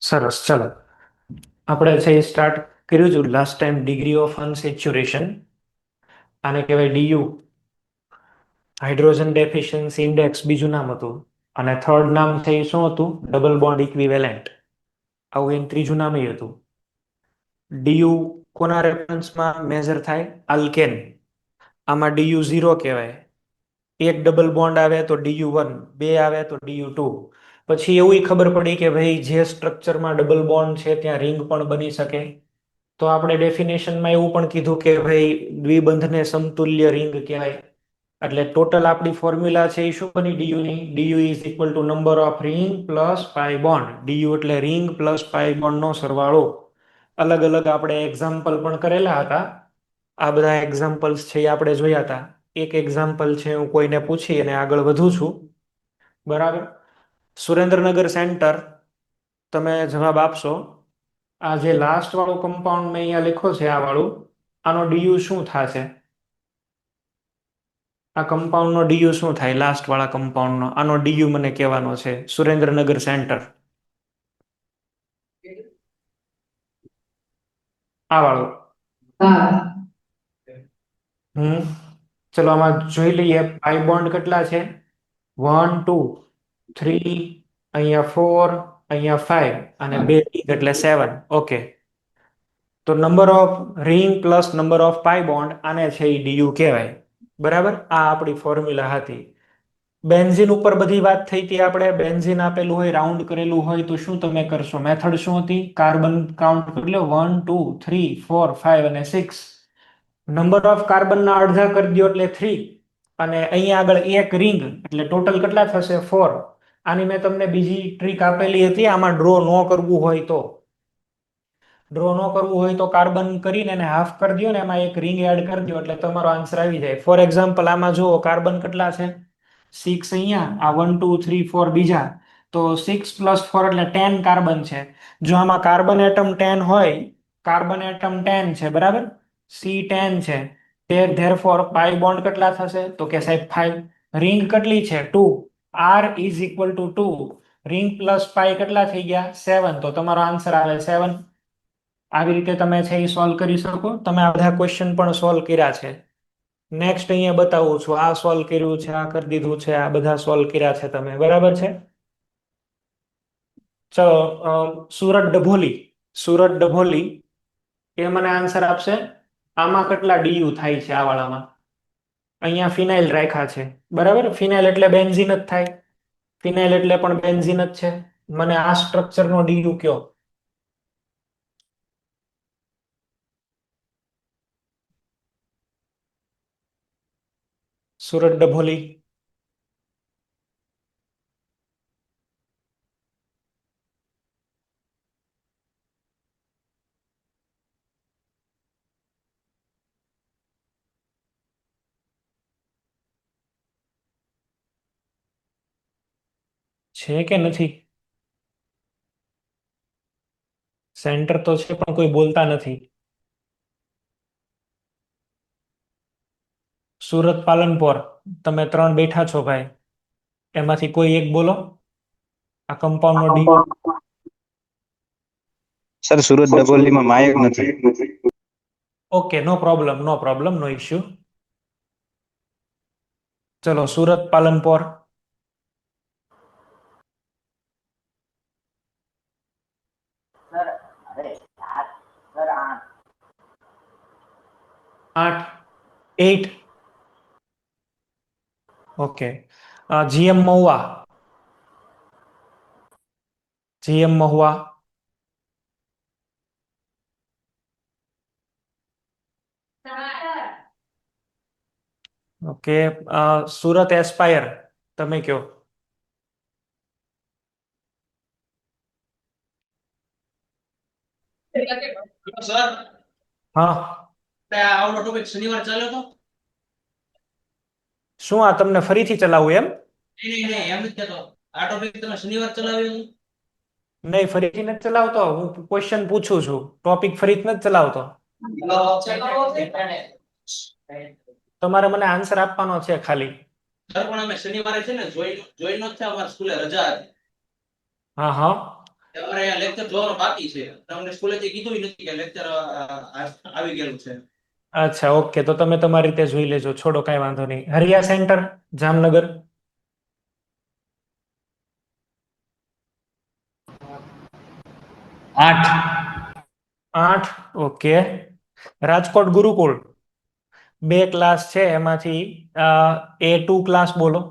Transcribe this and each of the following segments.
સરસ, ચલો. આપણે છે એ સ્ટાર્ટ કર્યું હતું લાસ્ટ ટાઈમ ડિગ્રી ઓફ અનસેચ્યુરેશન. આને કહેવાય ડીયુ, હાઇડ્રોજન ડેફિશિયન્સી ઇન્ડેક્સ બીજું નામ હતું. અને થર્ડ નામ છે એ શું હતું? Double bond equivalent. આવું એનું ત્રીજું નામ એ હતું. ડીયુ કોના રેફરન્સમાં મેઝર થાય? આલ્કેન. આમાં ડીયુ 0 કહેવાય. એક ડબલ બોન્ડ આવે તો ડીયુ 1, બે આવે તો ડીયુ 2. પછી એવું ખબર પડી કે ભાઈ જે સ્ટ્રક્ચરમાં ડબલ બોન્ડ છે ત્યાં રિંગ પણ બની શકે. તો આપણે ડેફિનેશનમાં એવું પણ કીધું કે ભાઈ દ્વિબંધને સમતુલ્ય રિંગ કહેવાય. એટલે ટોટલ આપણી ફોર્મ્યુલા છે એ શું બની ડીયુની? DU is equal to number of ring plus pi bond. DU એટલે રિંગ પ્લસ પાઈ બોન્ડનો સરવાળો. અલગ અલગ આપણે એક્ઝામ્પલ પણ કરેલા હતા. આ બધા એક્ઝામ્પલ્સ છે એ આપણે જોયા હતા. એક એક્ઝામ્પલ છે, હું કોઈને પૂછી અને આગળ વધું છું. બરાબર. સુરેન્દ્રનગર સેન્ટર, તમે જવાબ આપશો. આ જે લાસ્ટ વાળું કમ્પાઉન્ડ મેં અહીંયા લખ્યો છે, આ વાળું, આનો ડીયુ શું થશે? આ કમ્પાઉન્ડનો ડીયુ શું થાય? લાસ્ટ વાળા કમ્પાઉન્ડનો આનો ડીયુ મને કહેવાનો છે. સુરેન્દ્રનગર સેન્ટર, આ વાળું. હમ ચલો આમાં જોઈ લઈએ. પાઈ બોન્ડ કેટલા છે? 1 2 3, અહીંયા 4, અહીંયા 5 અને 2 એટલે 7. ઓકે. તો number of ring plus number of pi bond, આને છે એ ડીયુ કહેવાય. બરાબર. આ આપણી ફોર્મ્યુલા હતી. બેન્ઝીન ઉપર બધી વાત થઈ હતી આપણે. બેન્ઝીન આપેલું હોય, રાઉન્ડ કરેલું હોય તો શું તમે કરશો? મેથડ શું હતી? કાર્બન કાઉન્ટ કરી લો. 1 2 3 4 5 અને 6. નંબર ઓફ કાર્બનના અડધા કરી દો એટલે 3. અને અહીંયા આગળ એક રિંગ એટલે ટોટલ કેટલા થશે? 4. આની મેં તમને બીજી ટ્રીક આપેલી હતી. આમાં ડ્રો ન કરવું હોય તો, ડ્રો ન કરવું હોય તો કાર્બન કરીને એને હાફ કરી દો ને એમાં એક રિંગ એડ કરી દો એટલે તમારો આન્સર આવી જાય. ફોર એક્ઝામ્પલ આમાં જુઓ, કાર્બન કેટલા છે? 6 અહીંયા, આ 1 2 3 4 બીજા. તો 6 + 4 એટલે 10 કાર્બન છે. જો આમાં કાર્બન એટમ 10 હોય, કાર્બન એટમ 10 છે, બરાબર, C10 છે, ધેરફોર પાઈ બોન્ડ કેટલા થશે? તો કે સાહેબ 5. રિંગ કેટલી છે? 2. R is equal two 2. Ring plus પાઈ કેટલા થઈ ગયા? 7. તો તમારો આન્સર આવે 7. આવી રીતે તમે છે એ સોલ્વ કરી શકો. તમે આ બધા ક્વેશ્ચન પણ સોલ્વ કર્યા છે. નેક્સ્ટ અહીંયા બતાવું છું. આ સોલ્વ કર્યું છે, આ કરી દીધું છે, આ બધા સોલ્વ કર્યા છે તમે. બરાબર છે. ચલો, સુરત ડભોલી, સુરત ડભોલી એ મને આન્સર આપશે. આમાં કેટલા ડીયુ થાય છે આ વાળામાં? અહીંયા ફિનાઇલ રાખ્યા છે. બરાબર. ફિનાઇલ એટલે બેન્ઝીન જ થાય. ફિનાઇલ એટલે પણ બેન્ઝીન જ છે. મને આ સ્ટ્રક્ચરનો ડીયુ કયો? સુરત ડભોલી. છે કે નથી? સેન્ટર તો છે પણ કોઈ બોલતા નથી. સુરત પાલનપુર, તમે 3 બેઠા છો ભાઈ. એમાંથી કોઈ એક બોલો. આ કમ્પાઉન્ડ નો ડી. સર, સુરત ડભોલીમાં માયક નથી. ઓકે, નો પ્રોબ્લેમ, નો પ્રોબ્લેમ, નો ઇશ્યુ. ચલો, સુરત પાલનપુર. આઠ, 8. Okay. GM Mahuva, GM Mahuva. Okay. Surat aspire, તમે કયો. સર, હા. આવડો ટોપિક શનિવાર ચાલ્યો તો? શું આ તમને ફરીથી ચલાવવું એમ? નહીં નહીં નહીં, એમ જ કહેતો. આ ટોપિક તમે શનિવાર ચલાવ્યો હતો? નહીં, ફરીથી નથી ચલાવતો. હું ક્વેશ્ચન પૂછું છું, ટોપિક ફરીથી નથી ચલાવતો. તમારે મને આન્સર આપવાનો છે ખાલી. સર, પણ અમે શનિવારે છે ને જોઈ નો છે, અમારી સ્કૂલે રજા હતી. હા હા. તમારે અહીંયા લેક્ચર જોવાનો બાકી છે, તમને સ્કૂલેથી કીધું નથી કે લેક્ચર આવી ગયેલું છે. અચ્છા, ઓકે, તો તમે તમારી રીતે જોઈ લેજો, છોડો, કાંઈ વાંધો નહીં. હરિયા સેન્ટર, જામનગર. 8. 8, ઓકે. રાજકોટ ગુરુકુળ, 2 ક્લાસ છે, એમાંથી A2 ક્લાસ બોલો.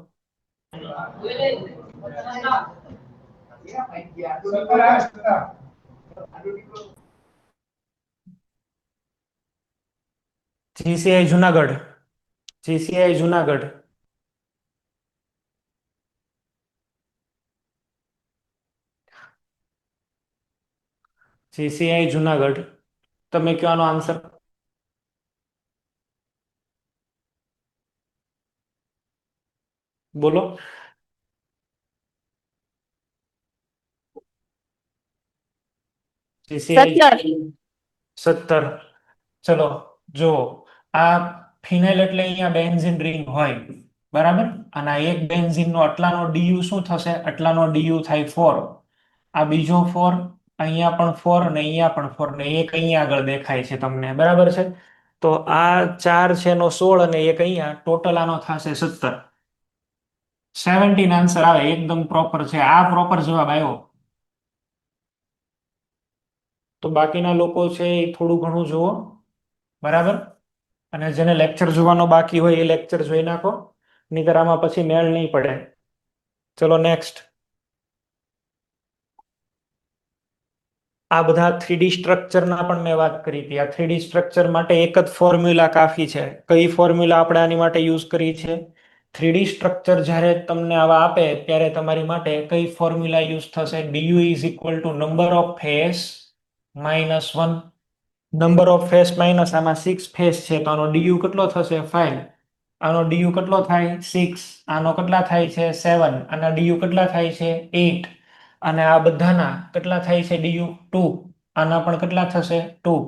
GCI Junagadh, GCI Junagadh. GCI Junagadh, તમે કયો આનો આન્સર. બોલો. GCI 17. ચલો જુઓ, આ ફિનાઇલ એટલે અહીંયા બેન્ઝીન રિંગ હોય, બરાબર, અને આ એક બેન્ઝીન નો આટલાનો ડીયુ શું થશે, આટલાનો ડીયુ થાય 4. આ બીજો 4, અહીંયા પણ 4 અને અહીંયા પણ 4 ને એક અહીંયા આગળ દેખાય છે તમને, બરાબર છે. તો આ 4 છે એનો 16 અને એક અહીંયા, ટોટલ આનો થશે 17. 17 આન્સર આવે, એકદમ પ્રોપર છે, આ પ્રોપર જવાબ આવ્યો. તો બાકીના લોકો છે એ થોડું ઘણું જુઓ, બરાબર, અને જેને લેક્ચર જોવાનો બાકી હોય એ લેક્ચર જોઈ નાખો, નહીંતર આમાં પછી મેળ નહીં પડે. ચલો નેક્સ્ટ. આ બધા 3D સ્ટ્રક્ચરના પણ મેં વાત કરી હતી. આ 3D સ્ટ્રક્ચર માટે એક જ ફોર્મ્યુલા કાફી છે. કઈ ફોર્મ્યુલા આપણે આની માટે યુઝ કરી છે? 3D સ્ટ્રક્ચર જ્યારે તમને આવા આપે ત્યારે તમારી માટે કઈ ફોર્મ્યુલા યુઝ થશે? du is equal to number of face -1. Number of face minus, આમાં 6 ફેસ છે તો આનો du કેટલો થશે? 5. આનો du કેટલો થાય? 6. આનો કેટલા થાય છે? 7. આના du કેટલા થાય છે? 8. અને આ બધાના કેટલા થાય છે? du 2. આના પણ કેટલા થશે? 2.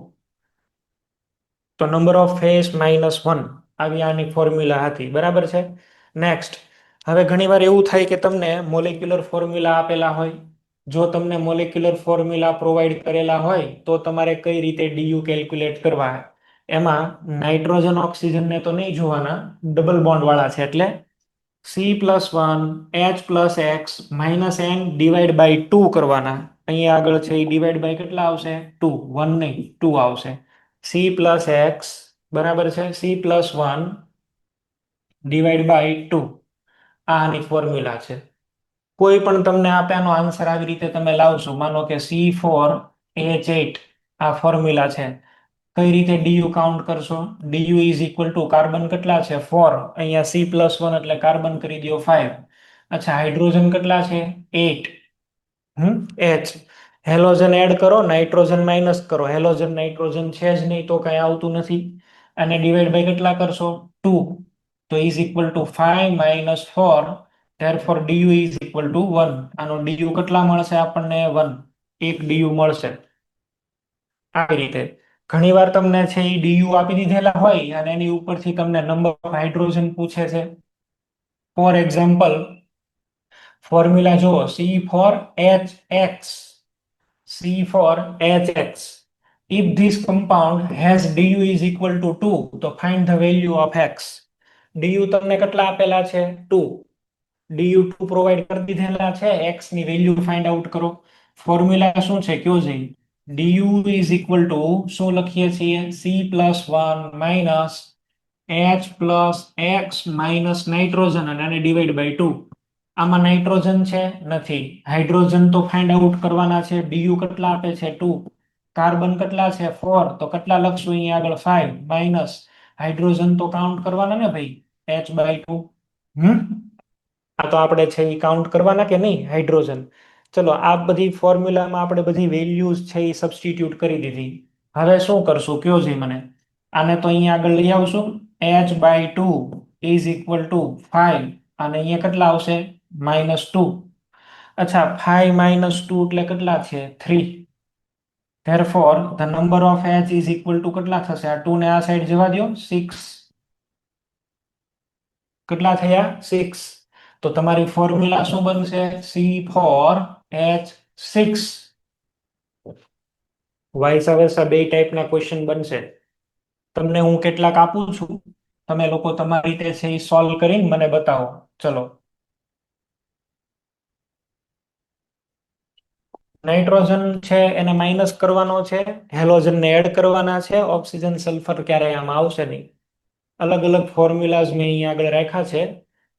તો નંબર ઓફ ફેસ -1 આવી આની ફોર્મ્યુલા હતી, બરાબર છે. નેક્સ્ટ. હવે ઘણીવાર એવું થાય કે તમને મોલેક્યુલર ફોર્મ્યુલા આપેલા હોય. જો તમને મોલેક્યુલર ફોર્મ્યુલા પ્રોવાઈડ કરેલા હોય તો તમારે કઈ રીતે du કેલ્ક્યુલેટ કરવા. એમાં નાઇટ્રોજન ઓક્સિજનને તો નહીં જોવાના, ડબલ બોન્ડ વાળા છે એટલે C+1 H+X -n divide by 2 કરવાના. અહીંયા આગળ છે એ ડિવાઈડ બાય કેટલા આવશે? 2. 1 નહીં, 2 આવશે. C+X બરાબર છે, C+1 ડિવાઈડ બાય 2. આ આની ફોર્મ્યુલા છે. કોઈ પણ તમને આપ્યાનો આન્સર આવી રીતે તમે લાવશો, માનો કે C4H8 આ ફોર્મ્યુલા છે. કઈ રીતે du કાઉન્ટ કરશો? du is equal two carbon કેટલા છે? 4. અહીંયા C+1 એટલે કાર્બન કરી દો 5. અચ્છા, હાઇડ્રોજન કેટલા છે? 8. H. હેલોજન એડ કરો, નાઇટ્રોજન માઇનસ કરો. હેલોજન નાઇટ્રોજન છે જ નહીં તો કઈ આવતું નથી. અને ડિવાઈડ બાય કેટલા કરશો? 2. તો is equal two 5 - 4. therefore du is equal two 1. આનો du કેટલા મળશે આપણને? 1. એક du મળશે. આવી રીતે ઘણીવાર તમને છે એ du આપી દીધેલા હોય અને એની ઉપરથી તમને નંબર ઓફ હાઇડ્રોજન પૂછે છે. ફોર એક્ઝામ્પલ, ફોર્મ્યુલા જુઓ, C4H6. C4H6. If this compound has du is equal to 2, તો find the value of x. du તમને કેટલા આપેલા છે? 2. du 2 પ્રોવાઈડ કરી દીધેલા છે, x ની વેલ્યુ ફાઇન્ડ આઉટ કરો. ફોર્મ્યુલા શું છે? કયો છે? du is equal to શું લખીએ છીએ? C+1 minus H+X minus nitrogen અને ડિવાઈડ બાય 2. આમાં નાઇટ્રોજન છે? નથી. હાઇડ્રોજન તો ફાઇન્ડ આઉટ કરવાના છે. du કેટલા આપે છે? 2. કાર્બન કેટલા છે? 4. તો કેટલા લખશું અહીંયા આગળ? 5 માઇનસ હાઇડ્રોજન તો કાઉન્ટ કરવાના ને ભાઈ, H/2. આ તો આપણે છે એ કાઉન્ટ કરવાના કે નહીં? હાઇડ્રોજન. ચલો, આ બધી ફોર્મ્યુલામાં આપણે બધી વેલ્યુઝ છે એ સબસ્ટિટ્યુટ કરી દીધી. હવે શું કરશું? કયો છે મને? આને તો અહીંયા આગળ લઈ આવશું. H/2 is equal two 5. અને અહીંયા કેટલા આવશે? -2. અચ્છા, 5 - 2 એટલે કેટલા છે? 3. therefore the number of H is equal to કેટલા થશે? આ 2 ને આ સાઈડ જવા દો, 6. કેટલા થયા? 6. તો તમારી ફોર્મ્યુલા શું બનશે? C4H6 6 વાઇસ વર્સા બે ટાઈપના ક્વેશ્ચન બનશે. તમને હું કેટલાક આપું છું, તમે લોકો તમારી રીતે છે એ સોલ્વ કરીને મને બતાવો. ચલો. નાઇટ્રોજન છે એને માઇનસ કરવાનો છે, હેલોજનને એડ કરવાના છે, ઓક્સિજન સલ્ફર ક્યારેય આમાં આવશે નહીં. અલગ અલગ ફોર્મ્યુલાઝ મેં અહીંયા આગળ રાખ્યા છે.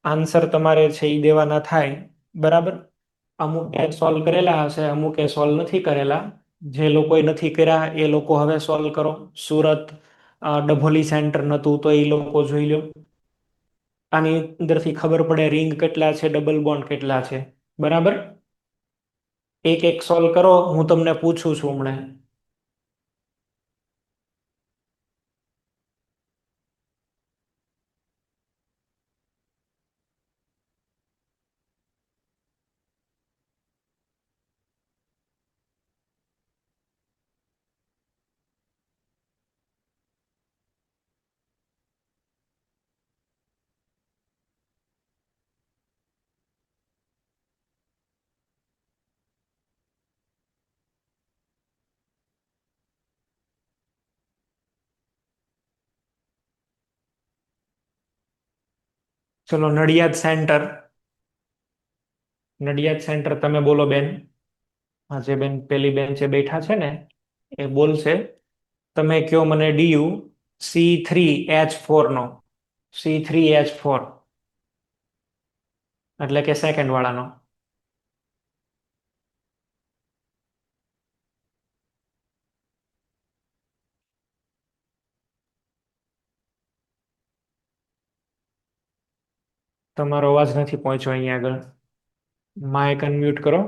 આન્સર તમારે છે એ દેવાના થાય. બરાબર. અમુકે સોલ્વ કરેલા હશે, અમુકે સોલ્વ નથી કરેલા. જે લોકોએ નથી કર્યા એ લોકો હવે સોલ્વ કરો. સુરત ડભોલી સેન્ટર નહોતું તો એ લોકો જોઈ લો. આની અંદરથી ખબર પડે રિંગ કેટલા છે, ડબલ બોન્ડ કેટલા છે. બરાબર. એક એક સોલ્વ કરો, હું તમને પૂછું છું હમણાં. ચલો, નડિયાદ સેન્ટર. નડિયાદ સેન્ટર તમે બોલો બેન. હા, જે બેન પેલી બેન્ચે બેઠા છે ને એ બોલશે. તમે કયો મને ડીયુ C3H4 નો. C3H4 એટલે કે સેકન્ડ વાળાનો. તમારો અવાજ નથી પહોંચ્યો અહીંયા આગળ. માઇક અનમ્યુટ કરો.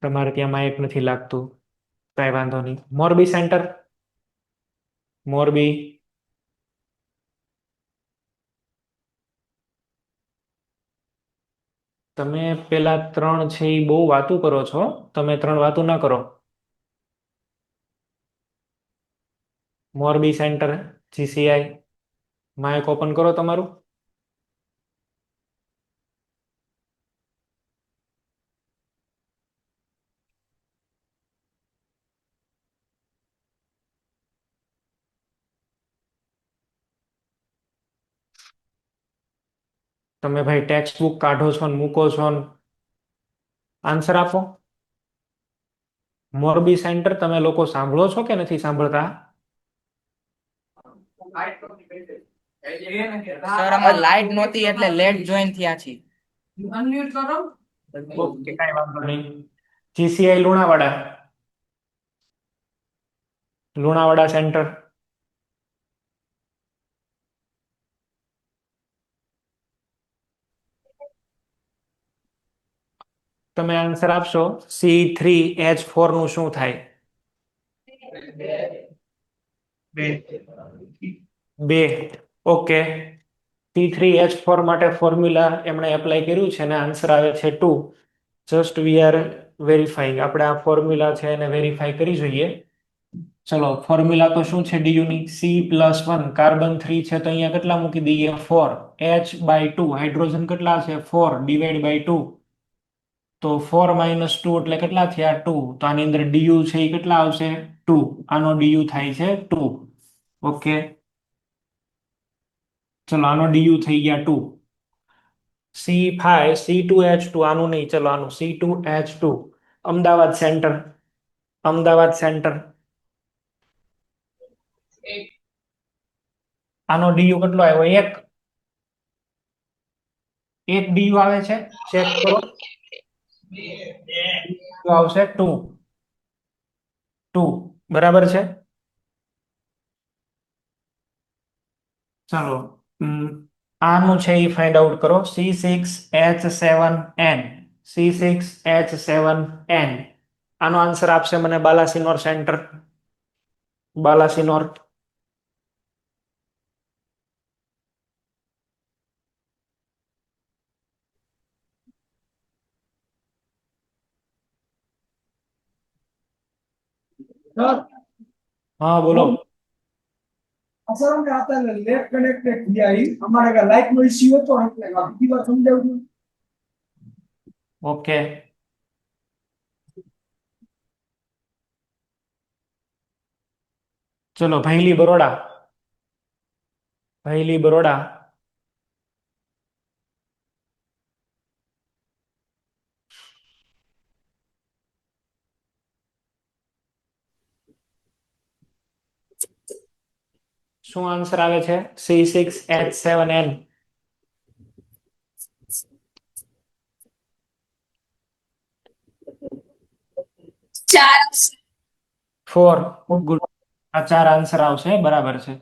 તમારે ત્યાં માઇક નથી લાગતું. કઈ વાંધો નહીં. મોરબી સેન્ટર. મોરબી. તમે પેલા ત્રણ છે એ બહુ વાતું કરો છો. તમે ત્રણ વાતું ના કરો. Morbi centre GCI. Mic open કરો તમારું. તમે ભાઈ ટેક્સ્ટ બુક કાઢો છો ને મૂકો છો ને આન્સર આપો. મોરબી સેન્ટર તમે લોકો સાંભળો છો કે નથી સાંભળતા? સર અમાર લાઈટ નહોતી એટલે લેટ જોઈન થયા છીએ. ઓકે, કઈ વાંધો નહીં. GCI લુણાવાડા. લુણાવાડા સેન્ટર. તમે આન્સર આપશો. C3H4 નું શું થાય? બે. ઓકે. C3H4 માટે ફોર્મ્યુલા એમણે એપ્લાય કર્યું છે અને આન્સર આવે છે 2. Just we are verifying. આપણે આ ફોર્મ્યુલા છે એને વેરીફાઈ કરી જોઈએ. ચલો, ફોર્મ્યુલા તો શું છે ડીયુ ની? C+1. કાર્બન 3 છે તો અહીંયા કેટલા મૂકી દઈએ? 4. H/2. હાઇડ્રોજન કેટલા છે? 4 ડિવાઈડ બાય 2. તો 4 - 2 એટલે કેટલા થયા? 2. તો આની અંદર ડીયુ છે એ કેટલા આવશે? 2. આનો ડીયુ થાય છે 2. ઓકે. ચલો, આનો ડીયુ થઈ ગયા 2. C2H2. આનું નહીં, ચલો આનું C2H2. Ahmedabad centre. Ahmedabad centre. આનો ડીયુ કેટલો આવ્યો? 1. એક ડીયુ આવે છે. ચેક કરો. આવશે 2. 2 બરાબર છે. ચાલો. આનું છે એ ફાઇન્ડ આઉટ કરો. C6H7N. C6H7N. આનો આન્સર આપશે મને બાલાસિનોર સેન્ટર. બાલાસિનોર. हाँ बोलो। અસર અમને आता લેફ્ટ કનેક્ટેડ થયા ઈ અમારે કે લાઇટ નો ઇશ્યુ હતો એટલે બીજી વાર સમજાવજો. ओके चलो भैली बरोड़ा, भैली बरोड़ा શું આન્સર આવે છે? C6H7N. 4 ગુડ. આ 4 આન્સર આવશે, બરાબર છે.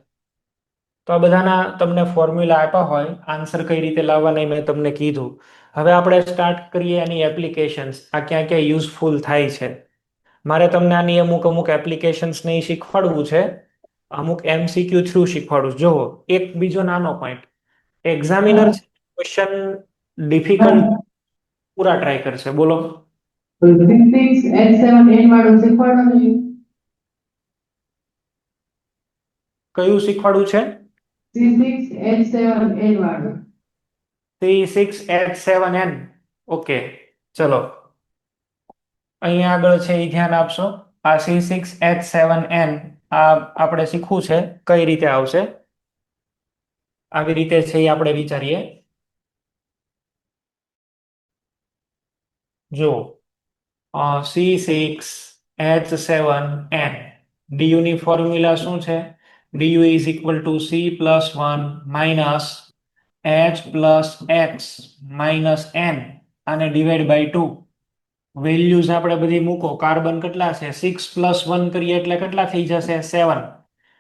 તો આ બધાના તમને ફોર્મ્યુલા આપ્યા હોય, આન્સર કઈ રીતે લાવવાના મેં તમને કીધું. હવે આપણે સ્ટાર્ટ કરીએ એની એપ્લિકેશન્સ, આ ક્યાં ક્યાં યુઝફુલ થાય છે. મારે તમને આની અમુક એપ્લિકેશન્સ નહીં શીખવાડવું છે, અમુક MCQ થ્રુ શીખવાડું. જુઓ, એક બીજો નાનો પોઈન્ટ, એક્ઝામિનર ક્વેશ્ચન ડિફિકલ્ટ પૂરા ટ્રાય કરશે. બોલો. કયું શીખવાડું છે? C6H7N. ઓકે ચલો, અહીંયા આગળ છે એ ધ્યાન આપશો. આ C6H7N આ આપણે શીખવું છે, કઈ રીતે આવશે. આવી રીતે છે એ આપણે વિચારીએ. જો C6H7N, DU ની ફોર્મ્યુલા શું છે? DU is equal to C+1 minus H plus X minus N અને ડિવાઈડ બાય 2. વેલ્યુઝ આપણે બધી મૂકો. કાર્બન કેટલા છે? 6 + 1 કરીએ એટલે કેટલા થઈ જશે? 7.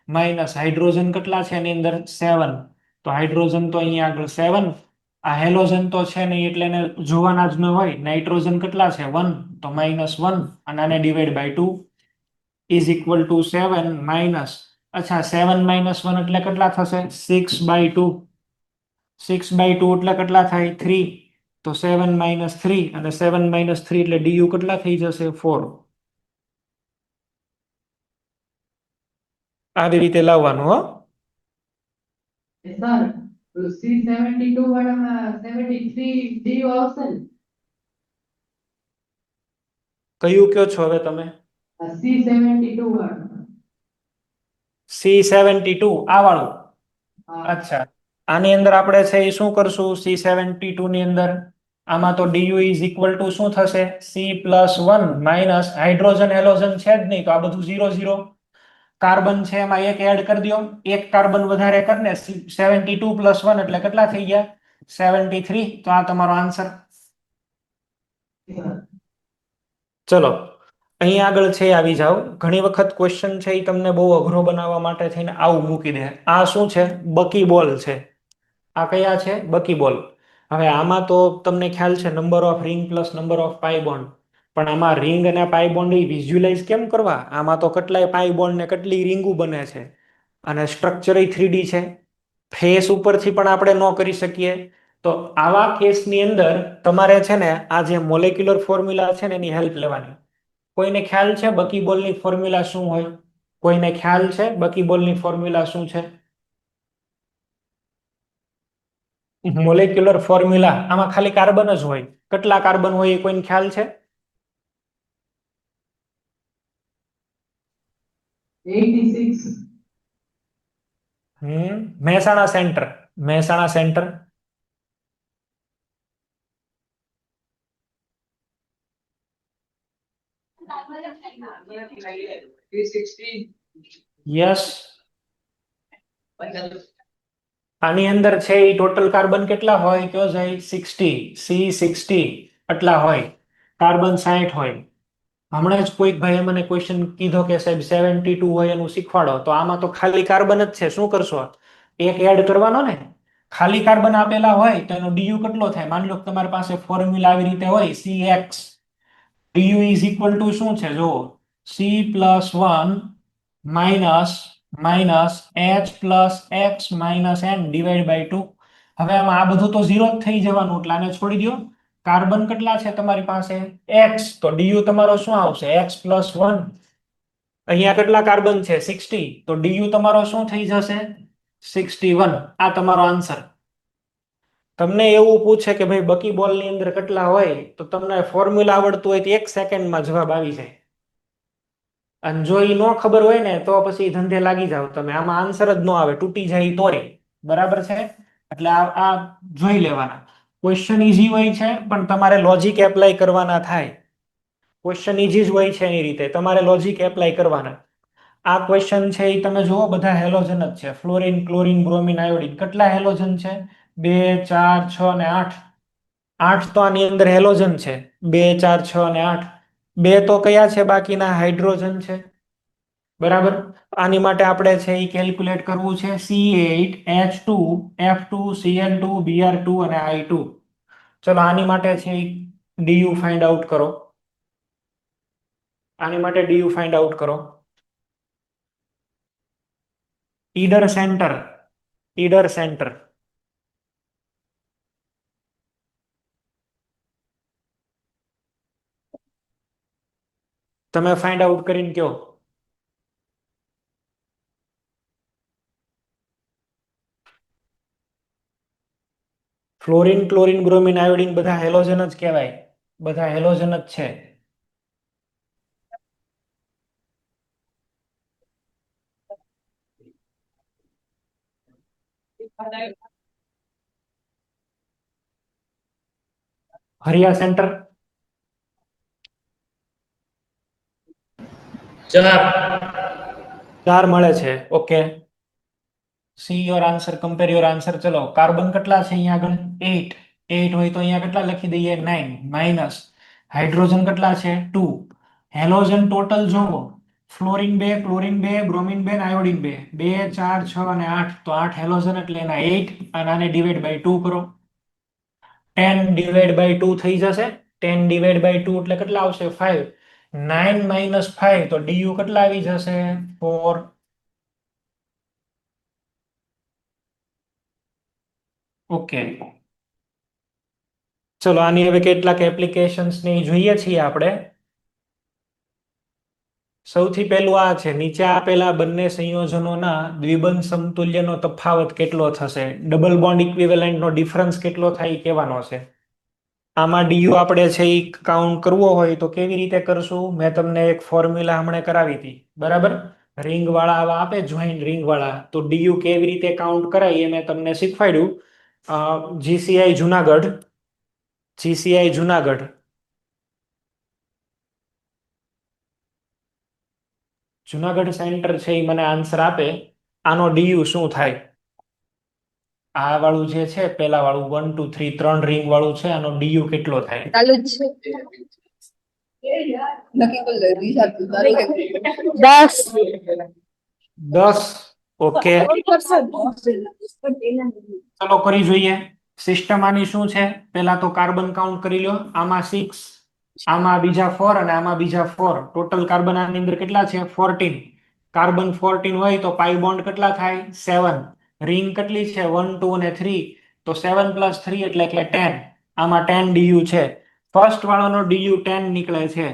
માઇનસ હાઇડ્રોજન કેટલા છે એની અંદર? 7. તો હાઇડ્રોજન તો અહીંયા આગળ 7. આ હેલોજન તો છે નહીં એટલે એને જોવાના જ ન હોય. નાઇટ્રોજન કેટલા છે? 1. તો -1 અને આને divide by 2 is equal to 7 minus, અચ્છા 7 - 1 એટલે કેટલા થશે? 6/2. 6/2 એટલે કેટલા થાય? 3. તો 7 - 3 અને 7 - 3 એટલે DU કેટલા થઈ જશે? 4. આવી રીતે લાવવાનું હો. કયું કયો છો હવે તમે? C72 આ વાળું. અચ્છા, આની અંદર આપણે છે એ શું કરશું? C72 ની અંદર આમાં તો DU ઇઝ ઇક્વલ ટુ શું થશે? C+1 માઇનસ હાઇડ્રોજન હેલોજન છે જ નહીં, તો આ બધું 0 0. કાર્બન છે એમાં એક એડ કરી દો, એક કાર્બન વધારે કરીને 72 + 1 એટલે કેટલા થઈ ગયા? 73. તો આ તમારો આન્સર. ચલો અહીં આગળ છે આવી જાઓ. ઘણી વખત ક્વેશ્ચન છે એ તમને બહુ અઘરો બનાવવા માટે થઈને આવું મૂકી દે. આ શું છે? બકીબોલ છે. આ કયા છે? બકીબોલ. હવે આમાં તો તમને ખ્યાલ છે number of ring plus number of pi bond, પણ આમાં રિંગ અને પાઈ બોન્ડ વિઝ્યુલાઇઝ કેમ કરવા? આમાં તો કેટલાય પાઈ બોન્ડ ને કેટલી રિંગો બને છે, અને સ્ટ્રક્ચર 3D છે. ફેસ ઉપરથી પણ આપણે ન કરી શકીએ. તો આવા કેસની અંદર તમારે છે ને આ જે મોલેક્યુલર ફોર્મ્યુલા છે ને એની હેલ્પ લેવાની. કોઈને ખ્યાલ છે બકીબોલની ફોર્મ્યુલા શું હોય? કોઈને ખ્યાલ છે બકીબોલની ફોર્મ્યુલા શું છે? મોલેક્યુલર ફોર્મ્યુલા આમાં ખાલી કાર્બન જ હોય. કેટલા કાર્બન હોય એ કોઈને ખ્યાલ છે? 86. Mehsana centre, Mehsana centre. Yes. આની અંદર છે એ ટોટલ કાર્બન કેટલા હોય? કયો જાય? 60. C60 આટલા હોય. કાર્બન 60 હોય. હમણાં જ કોઈક ભાઈએ મને ક્વેશ્ચન કીધો કે સાહેબ 72 હોય એનું શીખવાડો. તો આમાં તો ખાલી કાર્બન જ છે. શું કરશો? એક એડ કરવાનો ને. ખાલી કાર્બન આપેલા હોય તો એનો DU કેટલો થાય? માની લો કે તમારી પાસે ફોર્મ્યુલા આવી રીતે હોય, CX DU is equal to શું છે? જો C+1 minus H plus X minus N divide by 2. હવે આમાં આ બધું તો 0 જ થઈ જવાનું, એટલે આને છોડી દો. કાર્બન કેટલા છે તમારી પાસે? X. તો DU તમારો શું આવશે? X+1. અહીંયા કેટલા કાર્બન છે 60, તો ડીયુ તમારો શું થઈ જશે 61. આ તમારો આન્સર. તમને એવું પૂછે કે ભાઈ બકીબોલ ની અંદર કેટલા હોય, તો તમને ફોર્મ્યુલા આવડતું હોય તો 1 સેકન્ડમાં જવાબ આવી જાય. અને જો એ ન ખબર હોય ને તો પછી ધંધે લાગી જાવ તમે. આમાં આન્સર જ ન આવે, તૂટી જાય તોય. બરાબર છે? એટલે આ જોઈ લેવાના. ક્વેશ્ચન ઈઝી હોય છે પણ તમારે લોજિક એપ્લાય કરવાના થાય. ક્વેશ્ચન ઈઝી જ હોય છે એની રીતે, તમારે લોજિક એપ્લાય કરવાના. આ ક્વેશ્ચન છે એ તમે જુઓ બધા હેલોજન જ છે. Fluorine, chlorine, bromine, iodine. કેટલા હેલોજન છે? 2, 4, 6 અને 8. 8 તો આની અંદર હેલોજન છે. 2, 4, 6 અને 8. 2 તો કયા છે? બાકીના હાઇડ્રોજન છે. બરાબર. આની માટે આપણે છે એ કેલ્ક્યુલેટ કરવું છે. C8H2 F2 Cl2 Br2 અને I2. ચલો આની માટે છે ડીયુ ફાઇન્ડ આઉટ કરો. આની માટે ડીયુ ફાઇન્ડ આઉટ કરો. Idar centre, Idar centre. તમે ફાઇન્ડ આઉટ કરીને કયો. ફ્લોરિન, ક્લોરિન, બ્રોમિન, આયોડિન બધા હેલોજન જ કહેવાય. બધા હેલોજન જ છે. હરિયા સેન્ટર. 4 મળે છે. Okay. C your answer, compare your answer. ચલો કાર્બન કેટલા છે અહીંયા આગળ? 8. 8 હોય તો અહીંયા કેટલા લખી દઈએ? 9. માઇનસ હાઇડ્રોજન કેટલા છે? 2. હેલોજન ટોટલ જોવો. Fluorine 2, chlorine 2, bromine 2, iodine 2. 2, 4, 6 અને 8. તો 8 હેલોજન એટલે એના 8 અને આને ડિવાઈડ બાય 2 કરો. 10 ડિવાઈડ બાય 2 થઈ જશે. 10 ડિવાઈડ બાય 2 એટલે કેટલા આવશે? 5. 9 માઇનસ 5 તો ડીયુ કેટલા આવી જશે? 4. ઓકે. ચલો આની હવે કેટલાક એપ્લિકેશન્સ ની જોઈએ છીએ આપણે. સૌથી પહેલું આ છે, નીચે આપેલા બંને સંયોજનોના દ્વિબંધ સમતુલ્યનો તફાવત કેટલો થશે? ડબલ બોન્ડ ઇક્વિવેલન્ટ નો ડિફરન્સ કેટલો થાય એ કહેવાનો છે. આમાં ડીયુ આપણે છે એ કાઉન્ટ કરવો હોય તો કેવી રીતે કરશું? મેં તમને એક ફોર્મ્યુલા હમણાં કરાવી હતી. બરાબર. રિંગ વાળા આવા આપે, જોઈન્ટ રિંગ વાળા, તો ડીયુ કેવી રીતે કાઉન્ટ કરાય એ મેં તમને શીખવાડ્યું. GCI Junagadh, GCI Junagadh. Junagadh centre છે એ મને આન્સર આપે આનો ડીયુ શું થાય. આ વાળું જે છે પેલા વાળું 1 2 3 3 રિંગ વાળું છે, આનો ડીયુ કેટલો થાય? ચાલુ જ છે. નક્કી કરી લે, દિશા તું તારું કે 10. 10. ઓકે. ચલો કરી જોઈએ. સિસ્ટમ આની શું છે? પેલા તો કાર્બન કાઉન્ટ કરી લો. આમાં 6, આમાં બીજા 4 અને આમાં બીજા 4. ટોટલ કાર્બન આની અંદર કેટલા છે? 14. કાર્બન 14 હોય તો પાઈ બોન્ડ કેટલા થાય? 7. રિંગ કેટલી છે? 1 2 અને 3. તો 7 + 3 એટલે 10. આમાં 10 ડીયુ છે. ફર્સ્ટ વાળાનો ડીયુ 10 નીકળે છે.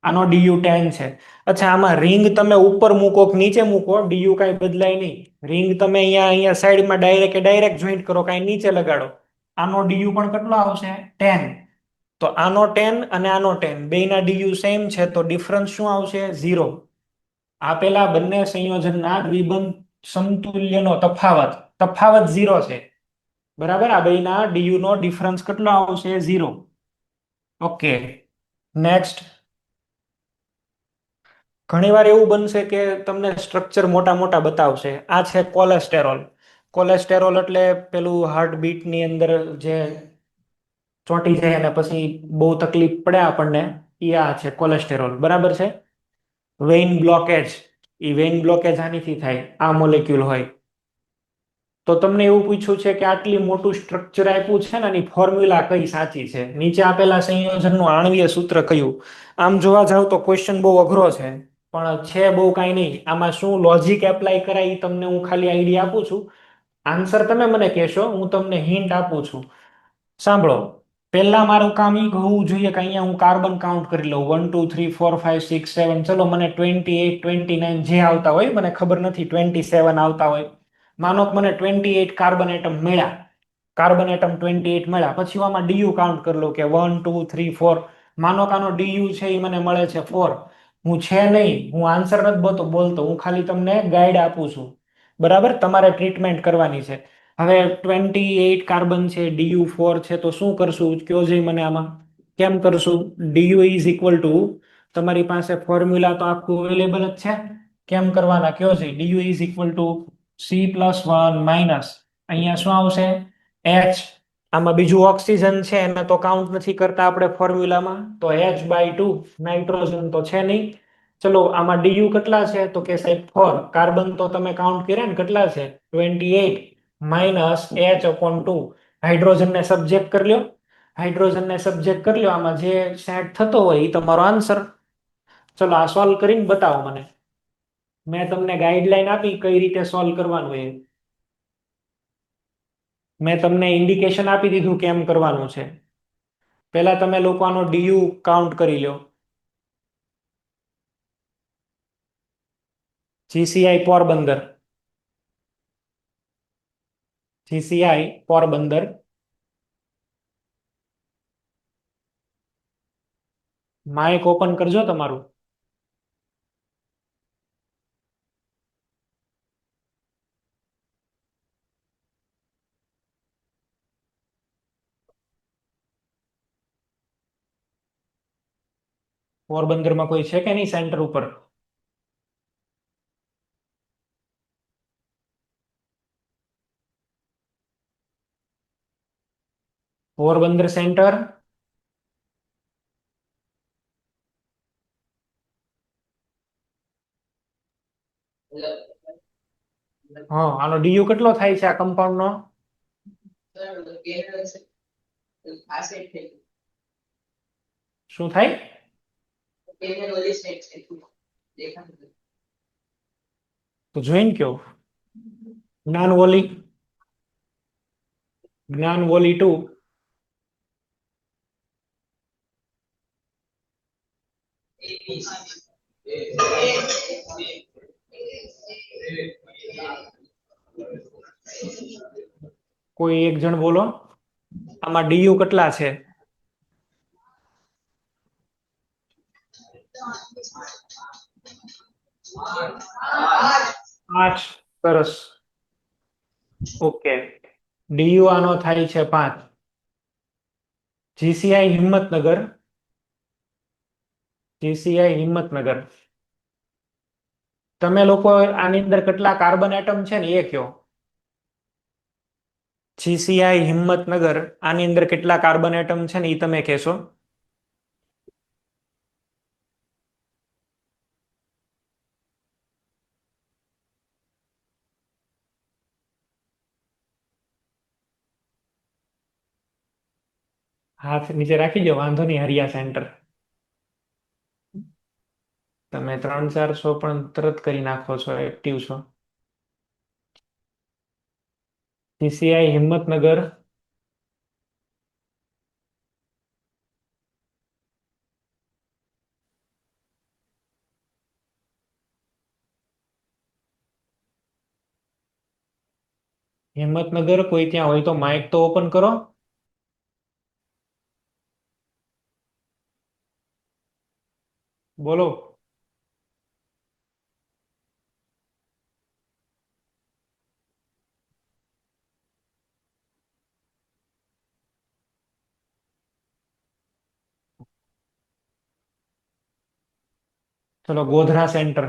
આનો ડીયુ 10 છે. અચ્છા, આમાં રિંગ તમે ઉપર મૂકો કે નીચે મૂકો, ડીયુ કાંઈ બદલાય નહીં. રિંગ તમે અહીંયા સાઈડમાં ડાયરેક્ટ જોઈન્ટ કરો, કાંઈ નીચે લગાડો, આનો ડીયુ પણ કેટલો આવશે? 10. તો આનો 10 અને આનો 10 બેયના ડીયુ સેમ છે, તો ડિફરન્સ શું આવશે? 0. આપેલા બંને સંયોજનના દ્વિબંધ સમતુલ્યનો તફાવત 0 છે. બરાબર. આ બેયના ડીયુ નો ડિફરન્સ કેટલો આવશે? 0. ઓકે. નેક્સ્ટ. ઘણીવાર એવું બનશે કે તમને સ્ટ્રક્ચર મોટા મોટા બતાવશે. આ છે કોલેસ્ટેરોલ. કોલેસ્ટેરોલ એટલે પેલું હાર્ટબીટ ની અંદર જે ચોંટી જાય અને પછી બહુ તકલીફ પડે આપણને, એ આ છે કોલેસ્ટેરોલ. બરાબર છે. વેઇન બ્લોકેજ, એ વેઇન બ્લોકેજ આનીથી થાય. આ મોલેક્યુલ હોય તો તમને એવું પૂછ્યું છે કે આટલી મોટું સ્ટ્રક્ચર આપ્યું છે ને, એની ફોર્મ્યુલા કઈ સાચી છે? નીચે આપેલા સંયોજનનું આણ્વીય સૂત્ર કયું? આમ જોવા જાવ તો ક્વેશ્ચન બહુ અઘરો છે, પણ છે બહુ કાંઈ નહીં. આમાં શું લોજિક એપ્લાય કરાય એ તમને હું ખાલી આઈડિયા આપું છું. આન્સર તમે મને કહેશો, હું તમને હિન્ટ આપું છું. સાંભળો. પહેલા મારું કામ ઈ હોવું જોઈએ કે અહીંયા હું કાર્બન કાઉન્ટ કરી લઉં 1 2 3 4 5 6 7 ચલો મને 28 29 જે આવતા હોય મને ખબર નથી 27 આવતા હોય માનો કે મને 28 કાર્બન એટમ મળ્યા કાર્બન એટમ 28 મળ્યા પછી હું આમાં ડીયુ કાઉન્ટ કરી લઉં કે 1 2 3 4 માનો કે આનો ડીયુ છે એ મને મળે છે 4 હું છે નહીં હું આન્સર નથી બોલતો હું ખાલી તમને ગાઈડ આપું છું બરાબર તમારે ટ્રીટમેન્ટ કરવાની છે હવે 28 કાર્બન છે DU4 છે તો શું કરશું કયો જઈ મને આમાં કેમ કરશું DU ઇઝ ઇક્વલ ટુ તમારી પાસે ફોર્મ્યુલા તો આખું અવેલેબલ જ છે કેમ કરવાના કયો જઈ DU is equal to C+1 minus અહીંયા શું આવશે H આમાં બીજું ઓક્સિજન છે એને તો કાઉન્ટ નથી કરતા આપણે ફોર્મ્યુલામાં તો H/2 નાઇટ્રોજન તો છે નહીં ચલો આમાં DU કેટલા છે તો કે સાહેબ 4 કાર્બન તો તમે કાઉન્ટ કર્યા ને કેટલા છે 28 માઇનસ H/2 હાઇડ્રોજનને સબ્જેક્ટ કરી લ્યો હાઇડ્રોજનને સબ્જેક્ટ કરી લ્યો આમાં જે સેટ થતો હોય એ તમારો આન્સર ચલો આ સોલ્વ કરીને બતાવો મને મેં તમને ગાઈડલાઈન આપી કઈ રીતે સોલ્વ કરવાનું એ મેં તમને ઇન્ડિકેશન આપી દીધું કેમ કરવાનું છે પહેલા તમે લોકો આનો DU કાઉન્ટ કરી લો GCI Porbandar GCI Porbandar mic open કરજો તમારું પોરબંદરમાં કોઈ છે કે નહીં સેન્ટર ઉપર પોરબંદર સેન્ટર હા આનો DU કેટલો થાય છે આ કમ્પાઉન્ડ નો શું થાય તો જોઈને કયો જ્ઞાનવોલી 2 કોઈ એક જણ બોલો આમાં DU કેટલા છે પાંચ સરસ ઓકે DU આનો થાય છે 5 GCI હિંમતનગર તમે લોકો આની અંદર કેટલા કાર્બન એટમ છે ને એ કયો GCI હિંમતનગર આની અંદર કેટલા કાર્બન એટમ છે ને એ તમે કહેશો હાથ નીચે રાખી દો વાંધો નહીં હરિયા સેન્ટર તમે 3 400 પણ તરત કરી નાખો છો એક્ટિવ છો GCI હિંમતનગર હિંમતનગર કોઈ ત્યાં હોય તો માઇક તો ઓપન કરો બોલો ચલો ગોધરા સેન્ટર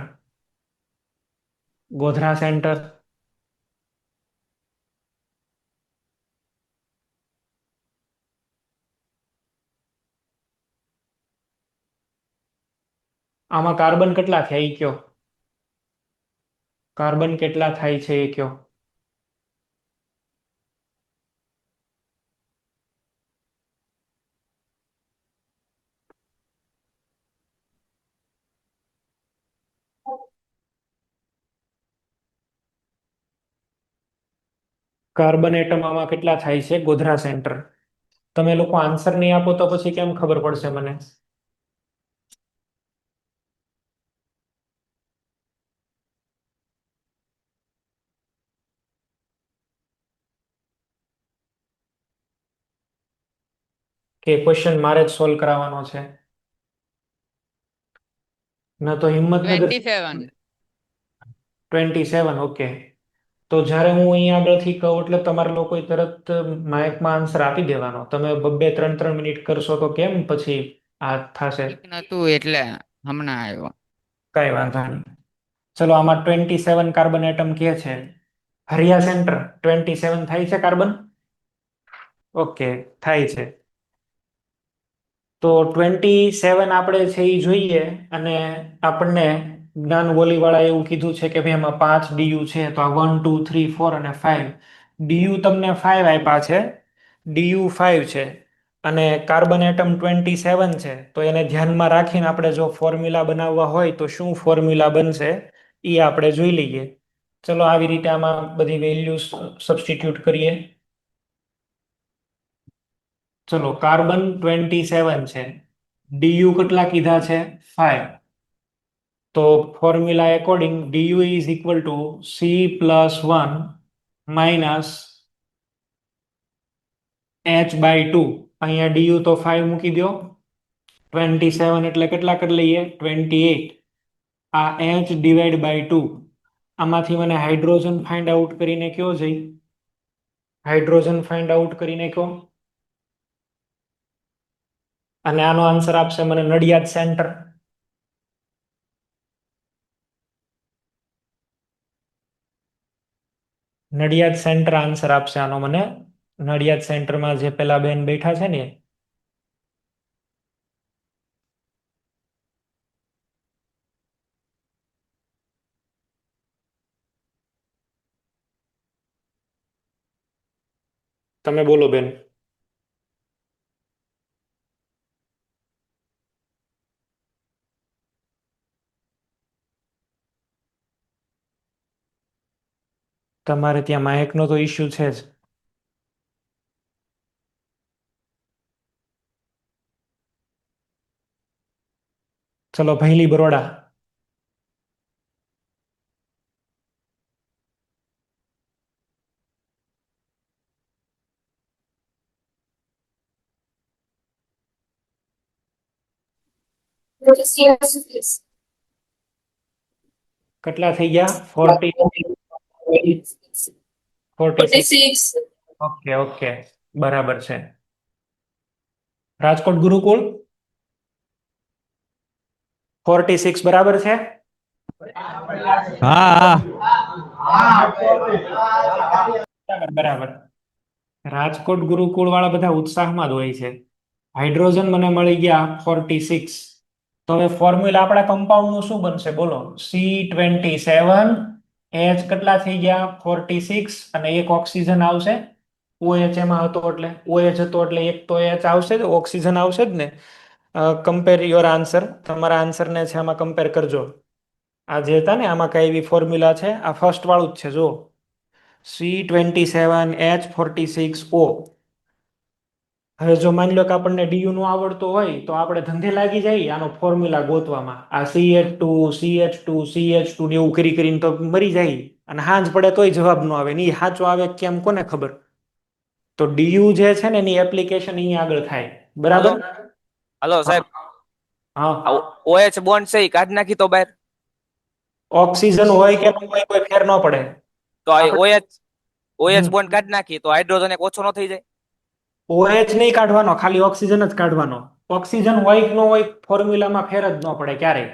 આમાં કાર્બન કેટલા થયા એ કયો કાર્બન કેટલા થાય છે એ કયો કાર્બન એટમ આમાં કેટલા થાય છે ગોધરા સેન્ટર તમે લોકો આન્સર નહીં આપો તો પછી કેમ ખબર પડશે મને? કે ક્વેશ્ચન મારે જ સોલ્વ કરાવવાનો છે? ન તો હિંમતનગર 27. 27. ઓકે. તો જ્યારે હું અહીંયા આગળથી કહું એટલે તમારે લોકોએ તરત માઇકમાં આન્સર આપી દેવાનો. તમે બબ્બે 3-3 મિનિટ કરશો તો કેમ પછી આ થશે? ઠીક નતું એટલે હમણાં આવ્યો. કઈ વાંધો નહીં. ચલો આમાં 27 કાર્બન એટમ કે છે. હરિયા સેન્ટર 27 થાય છે કાર્બન? ઓકે, થાય છે. તો 27 આપણે છે એ જોઈએ અને આપણને જ્ઞાન વાળા એવું કીધું છે કે ભાઈ એમાં 5 ડીયુ છે. તો આ 1 2 3 4 અને 5 ડીયુ તમને 5 આપ્યા છે. ડીયુ 5 છે અને કાર્બન એટમ 27 છે. તો એને ધ્યાનમાં રાખીને આપણે જો ફોર્મ્યુલા બનાવવા હોય તો શું ફોર્મ્યુલા બનશે એ આપણે જોઈ લઈએ. ચલો આવી રીતે આમાં બધી વેલ્યુઝ સબસ્ટિટ્યુટ કરીએ. ચલો કાર્બન 27 છે. ડીયુ કેટલા કીધા છે? 5. તો formula according DU is equal to C+1 minus H/2. અહીંયા ડીયુ તો 5 મૂકી દો. 27 એટલે કેટલા કરી લઈએ? 28. આ H/2. આમાંથી મને હાઇડ્રોજન ફાઇન્ડ આઉટ કરીને કયો જઈ? હાઇડ્રોજન ફાઇન્ડ આઉટ કરીને કયો? અને આનો આન્સર આપશે મને Nadiad centre. Nadiad centre answer આપશે આનો મને. નડિયાદ સેન્ટરમાં જે પેલા બેન બેઠા છે ને, તમે બોલો બેન. તમારે ત્યાં માઇકનો તો ઇશ્યુ છે જ. ચલો ભૈલી બરોડા. કેટલા થઈ ગયા? 46. ઓકે ઓકે, બરાબર છે. રાજકોટ ગુરુકુળ 46 બરાબર છે. હા બરાબર. રાજકોટ ગુરુકુળ વાળા બધા ઉત્સાહમાં જ હોય છે. હાઇડ્રોજન મને મળી ગયા 46. તો હવે ફોર્મ્યુલા આપણા કમ્પાઉન્ડ નું શું બનશે બોલો? C27 H કેટલા થઈ ગયા? 46 અને એક ઓક્સિજન આવશે. OH એમાં હતો એટલે OH હતો એટલે એક તો H આવશે જ, ઓક્સિજન આવશે જ ને. Compare your answer. તમારા આન્સરને છે આમાં કમ્પેર કરજો. આ જે હતા ને આમાં કઈ એવી ફોર્મ્યુલા છે? આ ફર્સ્ટ વાળું જ છે જો. C27H46O. હવે જો માની લો કે આપણને ડીયુ નું આવડતું હોય તો આપણે ધંધે લાગી જઈએ આનો ફોર્મ્યુલા ગોતવામાં. આ CH2 ને એવું કરીને તો મરી જાય અને હાંજ પડે તોય જવાબ ન આવે ને. એ સાચો આવે કેમ કોને ખબર? તો ડીયુ જે છે ને એની એપ્લિકેશન અહીંયા આગળ થાય. બરાબર? હલો સાહેબ, હા, OH બોન્ડ છે ઈ કાઢ નાખી તો બહાર. ઓક્સિજન હોય કે ન હોય કોઈ ફેર ન પડે. તો આ આપણે- OH બોન્ડ કાઢ નાખી તો હાઇડ્રોજન એક ઓછો ન થઈ જાય. OH નહીં કાઢવાનો, ખાલી ઓક્સિજન જ કાઢવાનો. ઓક્સિજન હોય કે ન હોય ફોર્મ્યુલામાં ફેર જ ન પડે ક્યારેય.